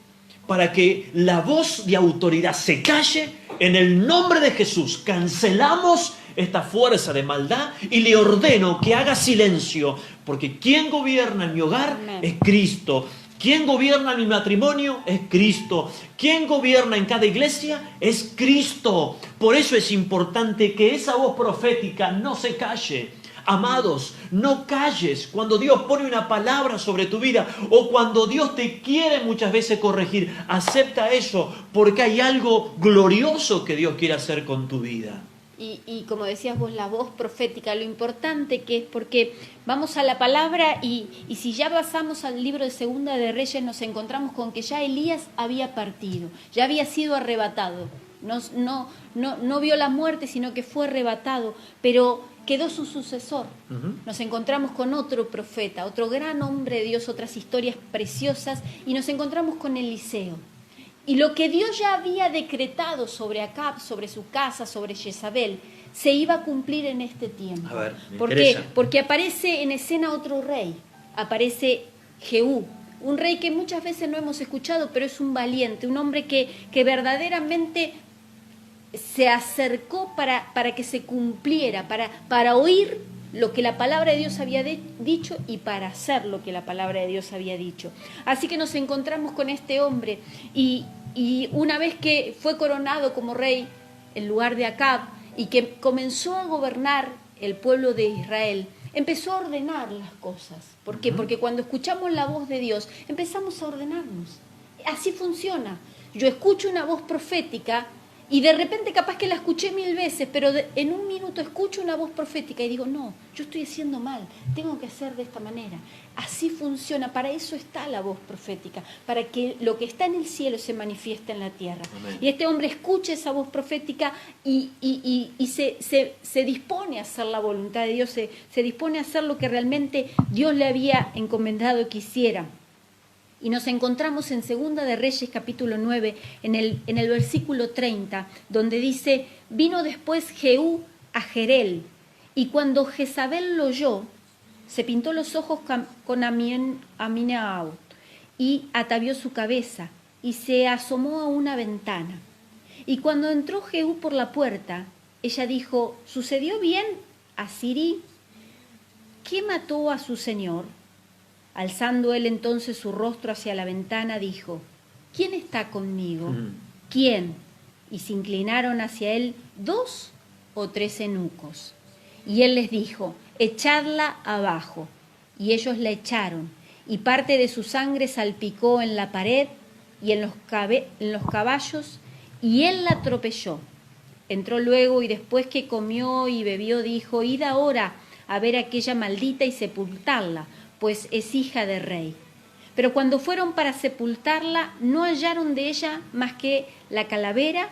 para que la voz de autoridad se calle, en el nombre de Jesús cancelamos esta fuerza de maldad y le ordeno que haga silencio, porque quien gobierna en mi hogar Amén. es Cristo. Quien gobierna mi matrimonio es Cristo. Quien gobierna en cada iglesia es Cristo. Por eso es importante que esa voz profética no se calle. Amados, no calles cuando Dios pone una palabra sobre tu vida o cuando Dios te quiere muchas veces corregir. Acepta eso porque hay algo glorioso que Dios quiere hacer con tu vida. Y como decías vos, la voz profética, lo importante que es, porque vamos a la palabra y si ya pasamos al libro de Segunda de Reyes, nos encontramos con que ya Elías había partido, ya había sido arrebatado. No vio la muerte, sino que fue arrebatado, pero quedó su sucesor. Nos encontramos con otro profeta, otro gran hombre de Dios, otras historias preciosas, y nos encontramos con Eliseo. Y lo que Dios ya había decretado sobre Acab, sobre su casa, sobre Jezabel, se iba a cumplir en este tiempo. A ver, me ¿Por qué? interesa. Porque aparece en escena otro rey, aparece Jehú, un rey que muchas veces no hemos escuchado, pero es un valiente, un hombre que verdaderamente se acercó para que se cumpliera, para oír lo que la palabra de Dios había dicho y para hacer lo que la palabra de Dios había dicho. Así que nos encontramos con este hombre y una vez que fue coronado como rey en lugar de Acab y que comenzó a gobernar el pueblo de Israel, empezó a ordenar las cosas. ¿Por qué? Porque cuando escuchamos la voz de Dios, empezamos a ordenarnos. Así funciona. Yo escucho una voz profética y de repente capaz que la escuché 1000 veces, pero en un minuto escucho una voz profética y digo, no, yo estoy haciendo mal, tengo que hacer de esta manera. Así funciona, para eso está la voz profética, para que lo que está en el cielo se manifieste en la tierra. Amén. Y este hombre escucha esa voz profética y se dispone a hacer la voluntad de Dios, se dispone a hacer lo que realmente Dios le había encomendado que hiciera. Y nos encontramos en Segunda de Reyes, capítulo 9, en el versículo 30, donde dice, vino después Jehú a Jerel, y cuando Jezabel lo oyó, se pintó los ojos con Aminadab, y atavió su cabeza, y se asomó a una ventana. Y cuando entró Jehú por la puerta, ella dijo, ¿sucedió bien a Siri? ¿Qué mató a su señor? Alzando él entonces su rostro hacia la ventana, dijo, ¿quién está conmigo? ¿Quién? Y se inclinaron hacia él 2 o 3 eunucos. Y él les dijo, echadla abajo. Y ellos la echaron, y parte de su sangre salpicó en la pared y en los caballos, y él la atropelló. Entró luego, y después que comió y bebió, dijo, id ahora a ver a aquella maldita y sepultarla, pues es hija de rey. Pero cuando fueron para sepultarla, no hallaron de ella más que la calavera,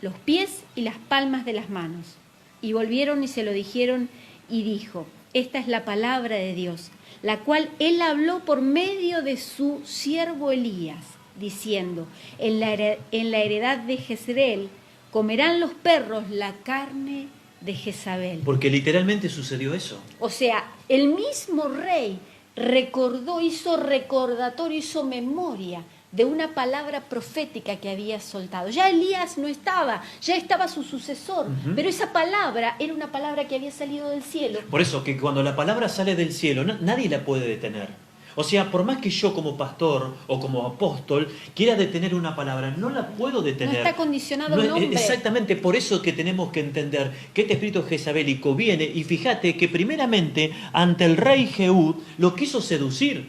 los pies y las palmas de las manos. Y volvieron y se lo dijeron, y dijo, esta es la palabra de Dios, la cual él habló por medio de su siervo Elías, diciendo, en la heredad de Jezreel comerán los perros la carne de Jezabel. Porque literalmente sucedió eso. O sea, el mismo rey recordó, hizo recordatorio, hizo memoria de una palabra profética que había soltado. Ya Elías no estaba, ya estaba su sucesor, pero esa palabra era una palabra que había salido del cielo. Por eso que cuando la palabra sale del cielo, nadie la puede detener. O sea, por más que yo como pastor o como apóstol quiera detener una palabra, no la puedo detener. No está condicionado No, un hombre. exactamente, por eso que tenemos que entender que este espíritu jezabélico viene y fíjate que primeramente ante el rey Jehú lo quiso seducir.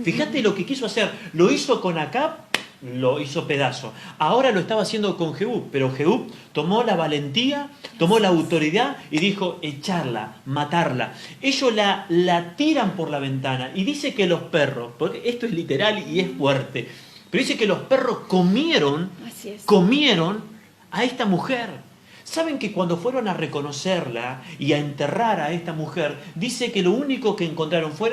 Fíjate lo que quiso hacer. Lo hizo con Acab, lo hizo pedazo. Ahora lo estaba haciendo con Jehú, pero Jehú tomó la valentía, tomó la autoridad y dijo echarla, matarla. Ellos la tiran por la ventana y dice que los perros, porque esto es literal y es fuerte, pero dice que los perros comieron a esta mujer. ¿Saben que cuando fueron a reconocerla y a enterrar a esta mujer, dice que lo único que encontraron fue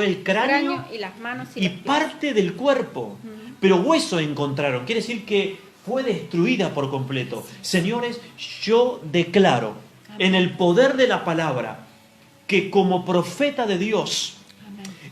el cráneo y las manos y parte del cuerpo? Pero hueso encontraron, quiere decir que fue destruida por completo. Señores, yo declaro en el poder de la palabra que como profeta de Dios,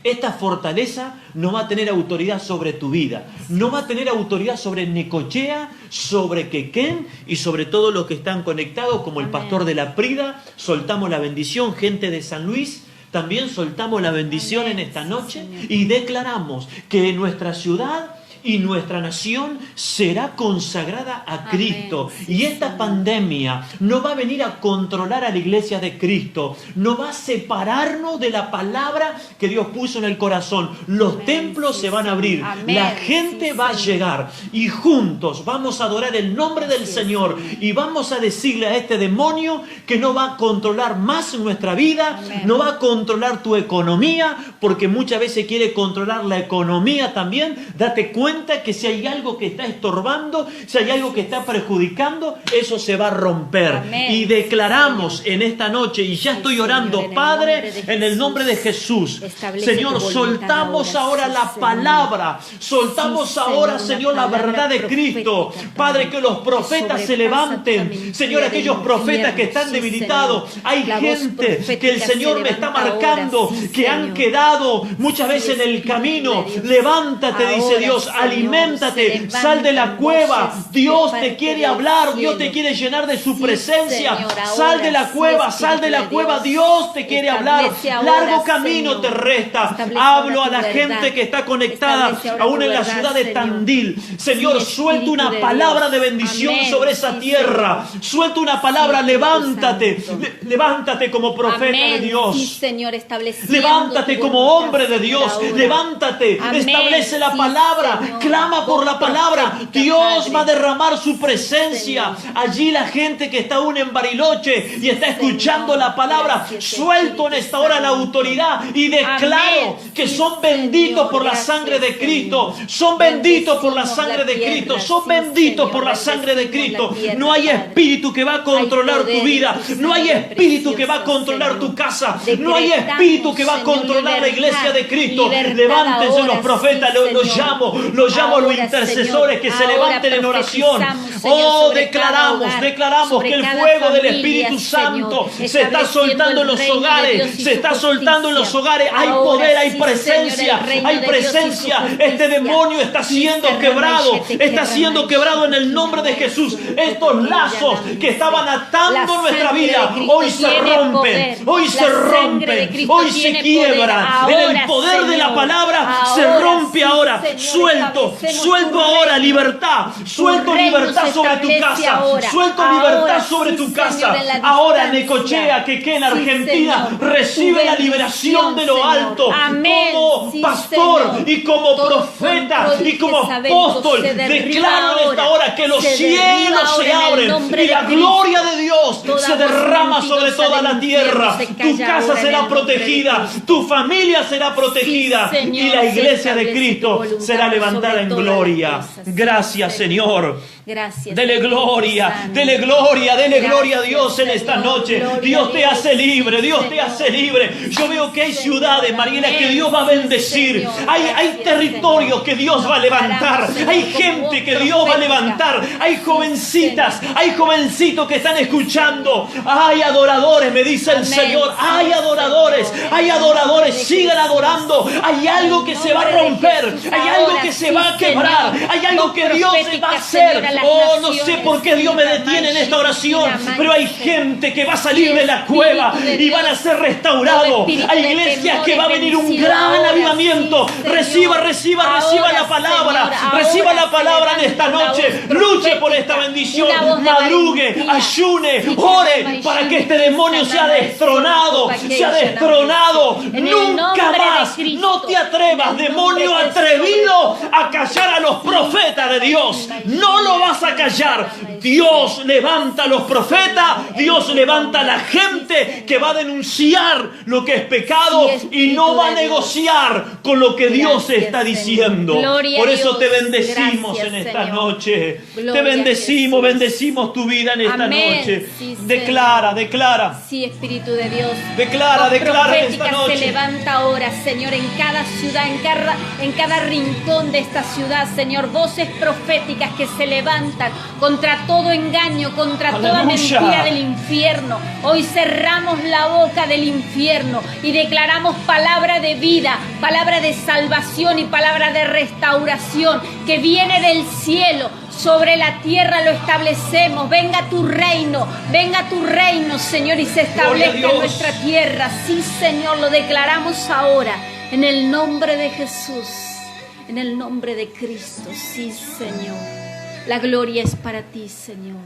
esta fortaleza no va a tener autoridad sobre tu vida, no va a tener autoridad sobre Necochea, sobre Quequén y sobre todos los que están conectados, como el pastor de la Prida. Soltamos la bendición, gente de San Luis. También soltamos la bendición en esta noche y declaramos que nuestra ciudad y nuestra nación será consagrada a Cristo. Y esta pandemia no va a venir a controlar a la iglesia de Cristo, no va a separarnos de la palabra que Dios puso en el corazón. Los templos se van a abrir, la gente va a llegar y juntos vamos a adorar el nombre del Señor y vamos a decirle a este demonio que no va a controlar más nuestra vida, no va a controlar tu economía, porque muchas veces quiere controlar la economía también. Date cuenta que si hay algo que está estorbando, si hay algo que está perjudicando, eso se va a romper. Y declaramos en esta noche, y ya estoy orando, Padre, en el nombre de Jesús, Señor, soltamos ahora la palabra, soltamos ahora, Señor, la verdad de Cristo. Padre, que los profetas se levanten, Señor, aquellos profetas que están debilitados. Hay gente que el Señor me está marcando, que han quedado muchas veces en el camino. Levántate, dice Dios, aliméntate, sal de la cueva. Dios te quiere hablar, Dios te quiere llenar de su presencia. Sal de la cueva, sal de la cueva, Dios te quiere hablar. Largo camino te resta. Hablo a la gente que está conectada, aún en la ciudad de Tandil. Señor, suelta una palabra de bendición sobre esa tierra. Suelta una palabra, levántate. Levántate como profeta de Dios. Levántate como hombre de Dios. Levántate, establece la palabra. Clama por la palabra. Dios va a derramar su presencia. Allí la gente que está aún en Bariloche y está escuchando la palabra, suelto en esta hora la autoridad y declaro que son benditos por la sangre de Cristo. Son benditos por la sangre de Cristo. Son benditos por la sangre de Cristo. No hay espíritu que va a controlar tu vida. No hay espíritu que va a controlar tu casa. No hay espíritu que va a controlar la iglesia de Cristo. Levántense los profetas, los llamo a los intercesores que se levanten en oración. Oh, declaramos que el fuego del Espíritu Santo se está soltando en los hogares, se está soltando en los hogares. Hay poder, hay presencia, hay presencia. Este demonio está siendo quebrado en el nombre de Jesús. Estos lazos que estaban atando nuestra vida, hoy se rompen, hoy se quiebran. En el poder de la palabra se rompe ahora. Suelto ahora libertad. Suelto libertad sobre tu casa. Suelto libertad sobre tu casa. Ahora Necochea, Quequén, Argentina, recibe la liberación de lo alto. Como pastor y como profeta y como apóstol, declaro en esta hora que los cielos se abren y la gloria de Dios se derrama sobre toda la tierra. Tu casa será protegida, tu familia será protegida y la iglesia de Cristo será levantada en gloria. Gracias, Señor. Dele gloria, dele gloria a Dios en esta noche. Dios te hace libre, Dios te hace libre. Yo veo que hay ciudades, Mariela, que Dios va a bendecir. Hay territorios que Dios va a levantar. Hay gente que Dios va a levantar. Hay jovencitas, hay jovencitos que están escuchando. Hay adoradores, me dice el Señor. Hay adoradores, sigan adorando. Hay algo que se va a romper, hay algo que se va a quebrar, hay algo que Dios va a hacer. Oh, no sé por qué Dios me detiene en esta oración, pero hay gente que va a salir de la cueva y van a ser restaurados. Hay iglesias que va a venir un gran avivamiento avivamiento. Sí, Señor. Reciba Ahora, la palabra. Señor, Reciba ahora la palabra en se esta levanta una noche. voz Luche por esta profética, bendición. una voz de Madrugue, valentía. ayune, Sí, ore para que este demonio sea destronado. Sea destronado. En el Nunca nombre de más. Cristo. No te atrevas, En el demonio nombre de atrevido, Jesús. a callar a los profetas de Dios. No lo vas a callar. Dios levanta a los profetas. Dios levanta a la gente que va a denunciar lo que es pecado Sí, y no va a Espíritu de Dios. negociar con lo que Dios Gracias, está Señor. diciendo. Gloria Por a eso te Dios. bendecimos Gracias, en esta Señor. noche. Gloria Te a bendecimos, Jesús. bendecimos tu vida en esta Amén. noche. Sí, Declara, Señor. declara. Sí, Espíritu de Dios. Declara, Voz declara en esta profética noche. se levanta ahora, Señor, en cada ciudad, en cada rincón de esta ciudad, Señor. Voces proféticas que se levantan contra todo engaño, contra toda Aleluya. mentira del infierno. Hoy cerramos la boca del infierno y declaramos palabra de vida, palabra de salvación y palabra de restauración que viene del cielo. Sobre la tierra lo establecemos. Venga tu reino, Señor, y se establezca Gloria a Dios. en nuestra tierra. Sí, Señor, lo declaramos ahora en el nombre de Jesús, en el nombre de Cristo. Sí, Señor. La gloria es para ti, Señor.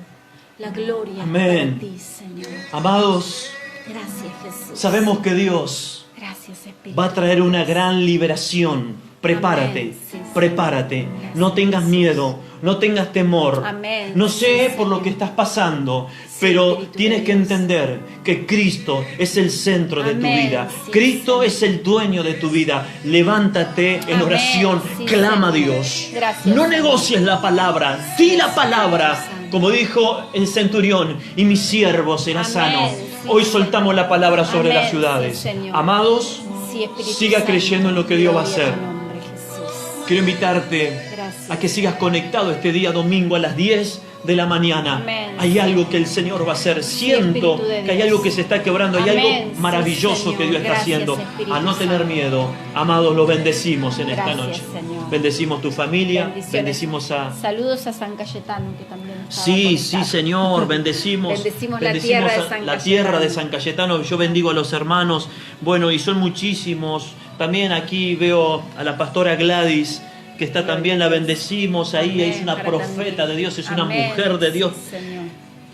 La gloria Amén. es para ti, Señor. Amados, Gracias, Jesús. sabemos que Dios Gracias, Espíritu. va a traer una gran liberación. Prepárate, Amén. Sí, sí. prepárate. Gracias, No tengas Jesús. miedo, no tengas temor. Amén. No sé Sí, por lo Señor. que estás pasando, pero Espíritu de tienes que Dios. entender que Cristo es el centro de tu Amén. vida. Sí, Cristo Señor. es el dueño de tu vida. Levántate en Amén. oración, Sí, clama a Señor. Dios. Gracias, No Señor. negocies la palabra, di la palabra. Santo. Como dijo el centurión, y mi siervo será Amén. sano. Sí, Hoy Señor. soltamos la palabra sobre Amén. las ciudades. Sí, Señor. Amados, Sí, Espíritu siga Santo. creyendo en lo que Dios va a Gloria hacer. tu nombre, Jesús. Quiero invitarte Gracias. a que sigas conectado este día domingo a las 10 de la mañana. Amén. Hay algo que el Señor va a hacer. Siento Espíritu de que hay Dios. algo que se está quebrando. Hay Amén. algo Sí, maravilloso Señor. que Dios está Gracias, haciendo. Espíritu A no tener Santo. miedo. Amados, lo bendecimos en esta Gracias, noche. Señor. Bendecimos tu familia. Bendiciones. Bendecimos a... Saludos a San Cayetano, que también estaba Sí, sí, conectado. Señor, bendecimos. Bendecimos la tierra de San la Cayetano. tierra de San Cayetano. Yo bendigo a los hermanos. Bueno, y son muchísimos. También aquí veo a la pastora Gladys, que está también, la bendecimos ahí. Amén, Es una para profeta también. de Dios, es una Amén. mujer de Dios. Sí, Señor.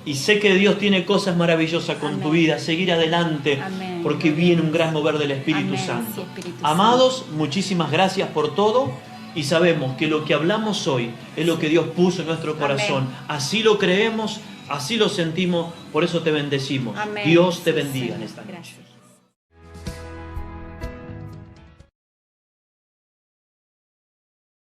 Y sé que Dios tiene cosas maravillosas con tu Amén. vida. Seguir adelante, Amén. porque viene un gran mover del Espíritu Amén, Santo. sí, Espíritu Santo. Amados, muchísimas gracias por todo. Y sabemos que lo que hablamos hoy es lo que Dios puso en nuestro corazón. Así lo creemos, así lo sentimos, por eso te bendecimos. Amén. Dios te Sí, bendiga Señor. en esta noche. Gracias.